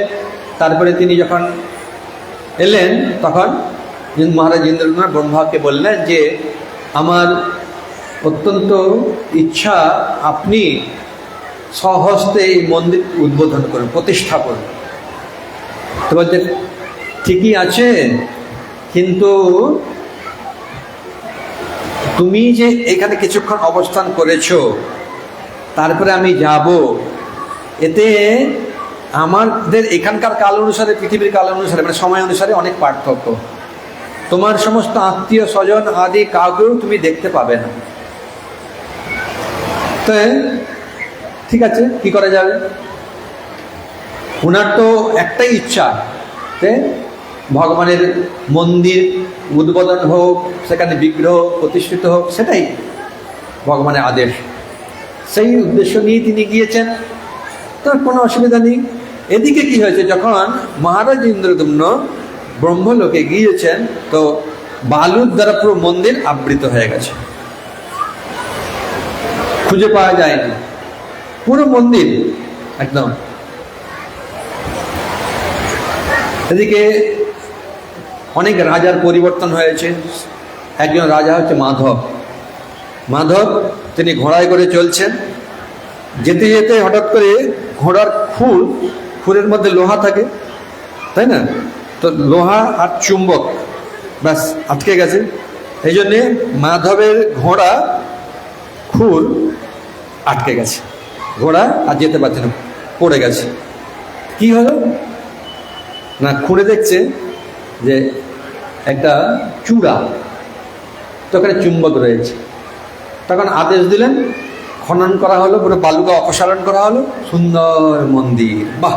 তারপরে তিনি যখন এলেন, তখন মহারাজ ইন্দ্রদম্ন ব্রহ্মাকে বললেন যে আমার অত্যন্ত ইচ্ছা আপনি স্বহস্তে এই মন্দির উদ্বোধন করুন, প্রতিষ্ঠা করুন। তো বলছে ঠিকই আছে, কিন্তু তুমি যে এখানে কিছুক্ষণ অবস্থান করেছো, তারপরে আমি যাব, এতে আমাদের এখানকার কাল অনুসারে, পৃথিবীর কাল অনুসারে, মানে সময় অনুসারে অনেক পার্থক্য। তোমার সমস্ত আত্মীয় স্বজন আদি কাউকেও তুমি দেখতে পাবে না। তো ঠিক আছে, কি করা যাবে? ওনার তো একটাই ইচ্ছা যে ভগবানের মন্দির উদ্বোধন হোক, সেখানে বিগ্রহ প্রতিষ্ঠিত হোক, সেটাই ভগবানের আদেশ। সেই উদ্দেশ্য নিয়ে তিনি গিয়েছেন, তো কোনো অসুবিধা নেই। এদিকে কি হয়েছে, যখন মহারাজ ইন্দ্রদ্যুম্ন ব্রহ্মলোকে গিয়েছেন, তো বালুর দ্বারা পুরো মন্দির আবৃত হয়ে গেছে, খুঁজে পাওয়া যায়নি পুরো মন্দির একদম। এদিকে অনেক রাজার পরিবর্তন হয়েছে। একজন রাজা হচ্ছে মাধব। মাধব তিনি ঘোড়ায় করে চলছেন, যেতে যেতে হঠাৎ করে ঘোড়ার খুরের মধ্যে লোহা থাকে, তাই না? তো লোহা আর চুম্বক ব্যাস আটকে গেছে। এই জন্যে মাধবের ঘোড়া খুর আটকে গেছে, ঘোড়া আর যেতে পারছে না, পড়ে গেছে। কি হলো না, খুঁড়ে দেখছে যে একটা চূড়া, তো ওখানে চুম্বক রয়েছে। তখন আদেশ দিলেন, খনন করা হলো, পুরো বালুকা অপসারণ করা হলো, সুন্দর মন্দির। বাহ,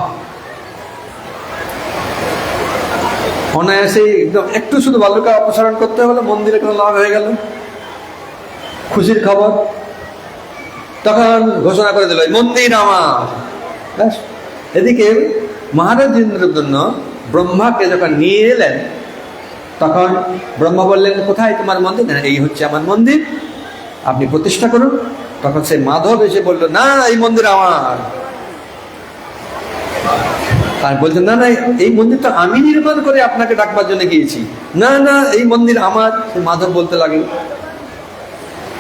অনায়াসে একদম একটু শুধু বালুকা অপসারণ করতে হলো, মন্দিরে কোনো লাভ হয়ে গেল, খুশির খবর। তখন ঘোষণা করে দিল মন্দির আমার। ব্যাস। এদিকে মহারাজ ইন্দ্রদ্যুম্ন ব্রহ্মাকে যখন নিয়ে এলেন, তখন ব্রহ্মা বললেন কোথায় তোমার মন্দির? না, এই হচ্ছে আমার মন্দির, আপনি প্রতিষ্ঠা করুন। তখন সেই মাধব এসে বলল না, এই মন্দির আমার। আর বলছেন না না, এই মন্দির তো আমি নির্মাণ করে আপনাকে ডাকবার জন্য গিয়েছি। না না, এই মন্দির আমার। মাধব বলতে লাগলো,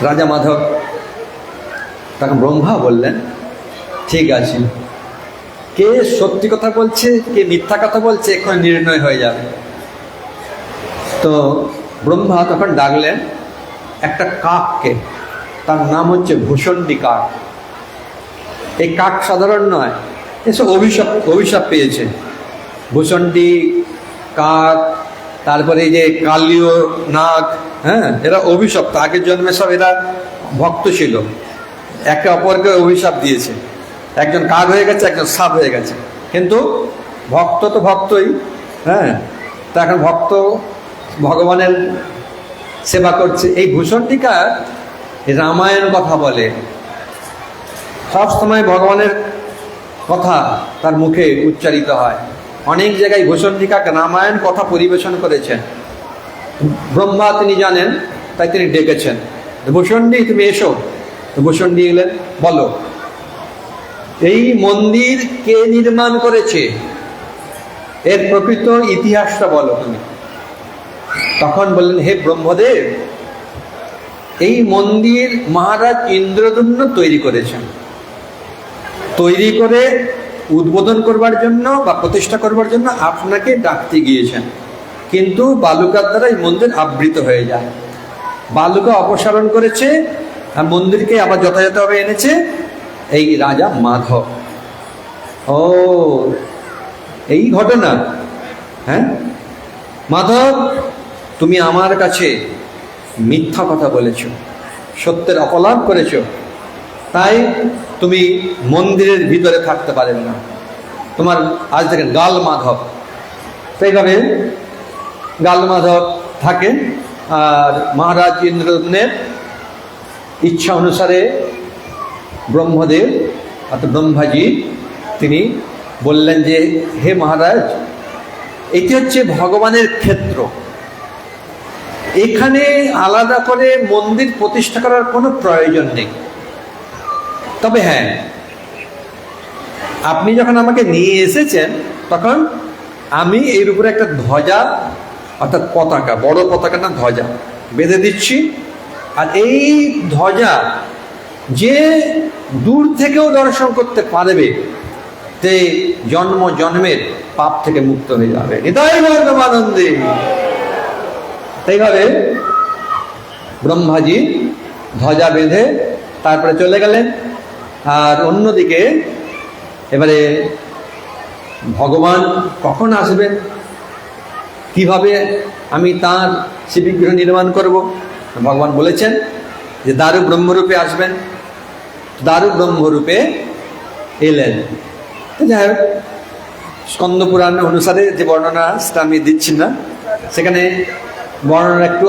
রাজা মাধব। তখন ব্রহ্মা বললেন ঠিক আছে, কে সত্যি কথা বলছে কে মিথ্যা কথা বলছে এখন নির্ণয় হয়ে যাবে। তো ব্রহ্মা তখন ডাকলেন একটা কাককে, তার নাম হচ্ছে ভূষণ্ডী কাক। এই কাক সাধারণ নয়, এসব অভিশাপ পেয়েছে। ভূষণ্ডী কাক, তারপরে এই যে কালীয় নাগ, হ্যাঁ, এরা অভিশপ্ত। আগের জন্মে সব এরা ভক্ত ছিল, একে অপরকে অভিশাপ দিয়েছে। একজন কাক হয়ে গেছে, একজন সাপ হয়ে গেছে, কিন্তু ভক্ত তো ভক্তই। হ্যাঁ, তা এখন ভক্ত ভগবানের সেবা করছে। এই ভূষণ্ডী কাক রামায়ণ কথা বলে, সব সময় ভগবানের কথা তার মুখে উচ্চারিত হয়। অনেক জায়গায় ভূষণ্ডী কাক রামায়ণ কথা পরিবেশন করেছেন। ব্রহ্মা তিনি জানেন, তাই তিনি ডেকেছেন, ভূষণ্ডী তুমি এসো। ভূষণ্ডী এলেন, বলো এই মন্দির কে নির্মাণ করেছে, এর প্রকৃত ইতিহাসটা বলো তুমি। তখন বললেন হে ব্রহ্মদেব, এই মন্দির মহারাজ ইন্দ্রদ্যুম্ন তৈরি করেছেন, তৈরি করে উদ্বোধন করবার জন্য বা প্রতিষ্ঠা করবার জন্য আপনাকে ডাকতে গিয়েছেন, কিন্তু বালুকার দ্বারা এই মন্দির আবৃত হয়ে যায়। বালুকা অপসারণ করেছে আর মন্দিরকে আবার যথাযথভাবে এনেছে এই রাজা মাধব। ও, এই ঘটনা। হ্যাঁ মাধব, তুমি আমার কাছে মিথ্যা কথা বলেছ, সত্যের অপলাপ করেছ, তাই তুমি মন্দিরের ভিতরে থাকতে পারেন না। তোমার আজ থেকে গাল মাধব। সেইভাবে গাল মাধব থাকেন। আর মহারাজ ইন্দ্রদ্যুম্নের ইচ্ছা অনুসারে ব্রহ্মদেব অর্থাৎ ব্রহ্মাজি তিনি বললেন যে হে মহারাজ, এটি হচ্ছে ভগবানের ক্ষেত্র, এখানে আলাদা করে মন্দির প্রতিষ্ঠা করার কোনো প্রয়োজন নেই। তবে হ্যাঁ, আপনি যখন আমাকে নিয়ে এসেছেন তখন আমি এর উপরে একটা ধ্বজা অর্থাৎ পতাকা, বড় পতাকা না ধ্বজা বেঁধে দিচ্ছি, আর এই ধ্বজা যে দূর থেকেও দর্শন করতে পারবে তে জন্ম জন্মের পাপ থেকে মুক্ত হয়ে যাবে। হৃদয় বর্ধমানন্দে। তাইভাবে ব্রহ্মাজি ধ্বজা বেঁধে তারপরে চলে গেলেন। আর অন্যদিকে এবারে ভগবান কখন আসবেন, কিভাবে আমি তার সে বিগ্রহ নির্মাণ করব, ভগবান বলেছেন যে দারু ব্রহ্মরূপে আসবেন। দারু ব্রহ্মরূপে এলেন। যাই হোক, স্কন্দ পুরাণ অনুসারে যে বর্ণনা সেটা আমি দিচ্ছি না, সেখানে বর্ণনা একটু,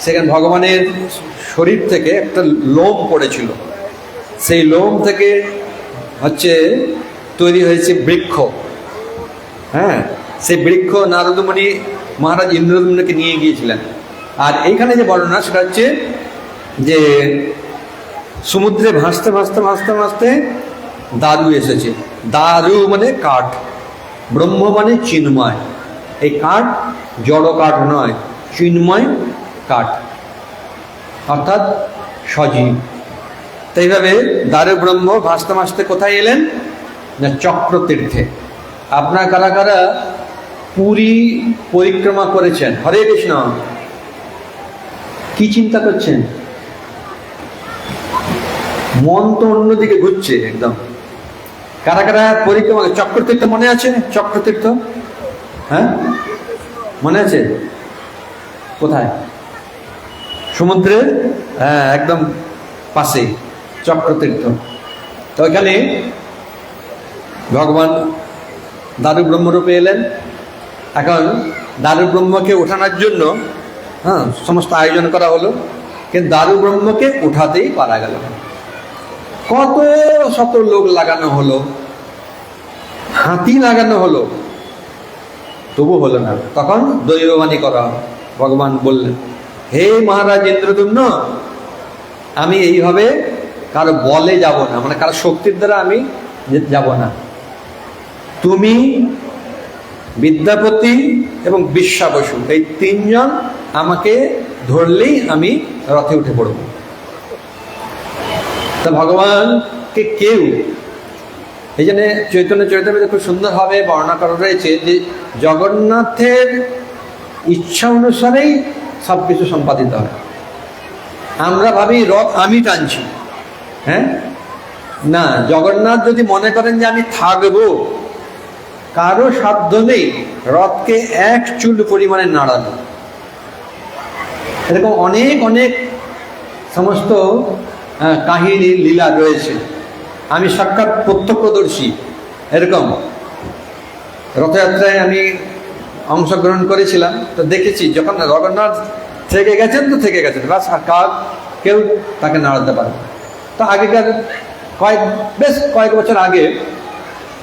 সেখানে ভগবানের শরীর থেকে একটা লোম পড়েছিল, সেই লোম থেকে হচ্ছে তৈরি হয়েছে বৃক্ষ। হ্যাঁ, সেই বৃক্ষ নারদমণি মহারাজ ইন্দ্রদম্নকে নিয়ে গিয়েছিলেন। আর এইখানে যে বর্ণনা সেটা হচ্ছে যে সমুদ্রে ভাসতে ভাসতে ভাসতে ভাসতে দারু এসেছে। দারু মানে কাঠ, ব্রহ্ম মানে চিন্ময়। এই কাঠ জড় কাঠ নয়, চিন্ময় কাঠ, অর্থাৎ সজীব। তাই এইভাবে দারু ব্রহ্ম ভাসতে ভাসতে কোথায় এলেন না চক্রতীর্থে। আপনার কারা কারা পুরী পরিক্রমা করেছেন? হরে কৃষ্ণ। কি চিন্তা করছেন? মন তো অন্যদিকে ঘুরছে একদম। কারা কারা পরিক্রমা? চক্রতীর্থ মনে আছে? চক্রতীর্থ, হ্যাঁ মনে আছে? কোথায়? সমুদ্রের হ্যাঁ একদম পাশে চক্রতীর্থ। তো এখানে ভগবান দারু ব্রহ্মরূপে এলেন। এখন দারু ব্রহ্মকে ওঠানোর জন্য সমস্ত আয়োজন করা হলো, কিন্তু দারু ব্রহ্মকে উঠাতেই পারা গেল না। কত শত লোক লাগানো হলো, হাতি লাগানো হলো, তবু হলো না। তখন দৈববাণী করা, ভগবান বললেন, হে মহারাজ ইন্দ্রদম্ন, আমি এইভাবে কারো বলে যাব না, মানে কারো শক্তির দ্বারা আমি যাব না। তুমি, বিদ্যাপতি এবং বিশ্বাবসু, এই তিনজন আমাকে ধরলেই আমি রথে উঠে পড়ব। তা ভগবানকে কেউ, এই জন্য চৈতন্য চরিতামৃতে খুব সুন্দরভাবে বর্ণনা করা রয়েছে যে জগন্নাথের ইচ্ছা অনুসারেই সব কিছু সম্পাদিত হয়। আমরা ভাবি রথ আমি টানছি, হ্যাঁ না, জগন্নাথ যদি মনে করেন যে আমি থাকবো, কারো সাধ্য নেই রথকে এক চুল পরিমাণে নাড়ানো। এরকম অনেক অনেক সমস্ত কাহিনী লীলা রয়েছে, আমি সাক্ষাৎ প্রত্যক্ষদর্শী। এরকম রথযাত্রায় আমি অংশগ্রহণ করেছিলাম, তো দেখেছি যখন জগন্নাথ থেকে গেছেন তো থেকে গেছেন, বাস, আর কেউ তাকে নাড়াতে পারে না। তো আগেকার বেশ কয়েক বছর আগে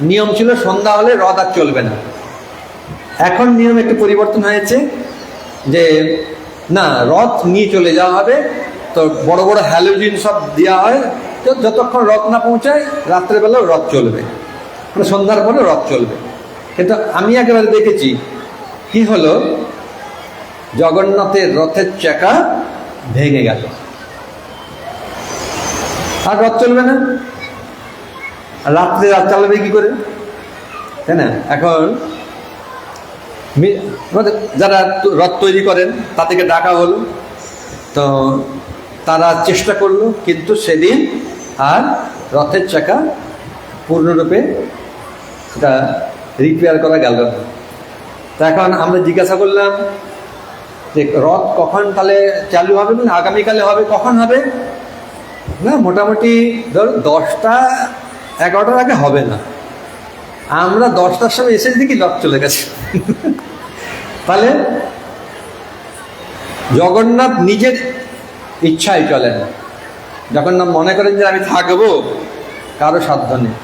নিয়ম ছিল সন্ধ্যা হলে রথ আর চলবে না। এখন নিয়ম একটু পরিবর্তন হয়েছে যে না, রথ নিয়ে চলে যাওয়া হবে। তো বড় বড় হ্যালোজিন সব দেওয়া হয়, তো যতক্ষণ রথ না পৌঁছায় রাত্রেবেলাও রথ চলবে, মানে সন্ধ্যার পরে রথ চলবে। কিন্তু আমি একেবারে দেখেছি কি হলো, জগন্নাথের রথের চাকা ভেঙে গেল, আর রথ চলবে না। রাত্রে রাত চালাবে কি করে, তাই না? এখন যারা রথ তৈরি করেন তাদেরকে ডাকা হলো, তো তারা চেষ্টা করলো, কিন্তু সেদিন আর রথের চাকা পূর্ণরূপে সেটা রিপেয়ার করা গেল না। তা এখন আমরা জিজ্ঞাসা করলাম যে রথ কখন তাহলে চালু হবে, না আগামীকালে হবে, কখন হবে? না, মোটামুটি ধর 10টা 11টার আগে হবে না। আমরা 10টার সময় এসে দেখি রথ চলে গেছে। তাহলে জগন্নাথ নিজের ইচ্ছায় চলেন। জগন্নাথ মনে করেন যে আমি থাকবো, কারো সাধ্য নেই।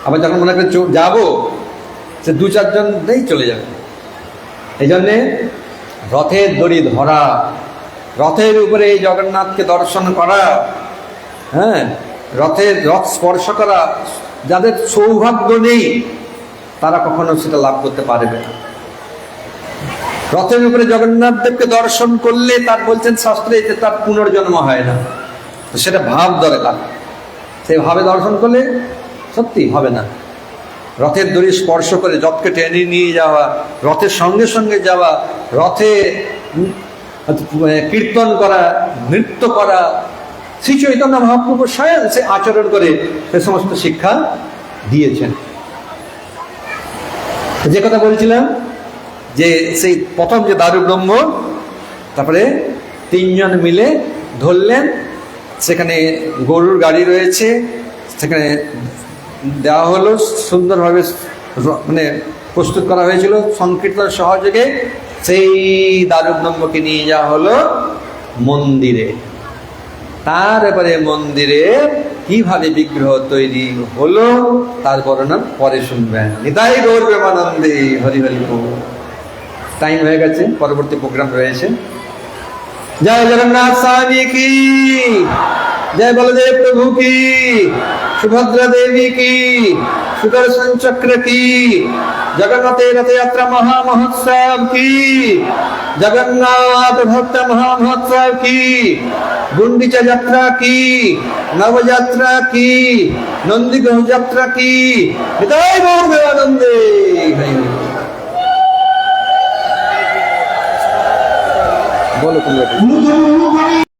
আবার যখন মনে করেন যাবো, সে 2-4 জনেই চলে যাবে। এই জন্যে রথের দড়ি ধরা, রথের উপরে এই জগন্নাথকে দর্শন করা, হ্যাঁ, রথ স্পর্শ করা, যাদের সৌভাগ্য নেই তারা কখনো সেটা লাভ করতে পারবে না। রথের উপরে জগন্নাথ দেবকে দর্শন করলে তার বলছেন শাস্ত্রে যে তার পুনর্জন্ম হয় না, তো সেটা ভাব দরকার। সেই ভাবে দর্শন করলে সত্যি হবে না। রথের দড়ি স্পর্শ করে রথকে টেনে নিয়ে যাওয়া, রথের সঙ্গে সঙ্গে যাওয়া, রথে কীর্তন করা, নৃত্য করা, শ্রী চৈতন্য মহাপ্রভু স্বয়ং সে আচরণ করে সে সমস্ত শিক্ষা দিয়েছেন। যে কথা বলছিলাম যে সেই প্রথম যে দারু ব্রহ্ম, তারপরে তিনজন মিলে ধরলেন, সেখানে গরুর গাড়ি রয়েছে, সেখানে দেওয়া হলো, সুন্দরভাবে মানে প্রস্তুত করা হয়েছিল সংকীর্তন সহযোগে। সেই দারু ব্রহ্মকে নিয়ে যাওয়া হলো মন্দিরে। তারপরে মন্দিরে কিভাবে বিগ্রহ তৈরি হলো তার বর্ণনা পরে শুনবেন। নিতাই গৌর প্রেমানন্দে, হরি হরি বল। টাইম হয়ে গেছে, পরবর্তী প্রোগ্রাম রয়েছে। জয় জগন্নাথ স্বামী কি, জয় বলদেব প্রভু কি, সুভদ্রা দেবী কি, সুদर्शन चक्र की, जगन्नाथ रथ यात्रा महामहोत्सव की, जगन्नाथ भक्त महामहोत्सव की, गुंडीचा यात्रा की, नव यात्रा की, नंदीग्रह यात्रा की, निताय गौर प्रेमानंदे। बोलो तुम।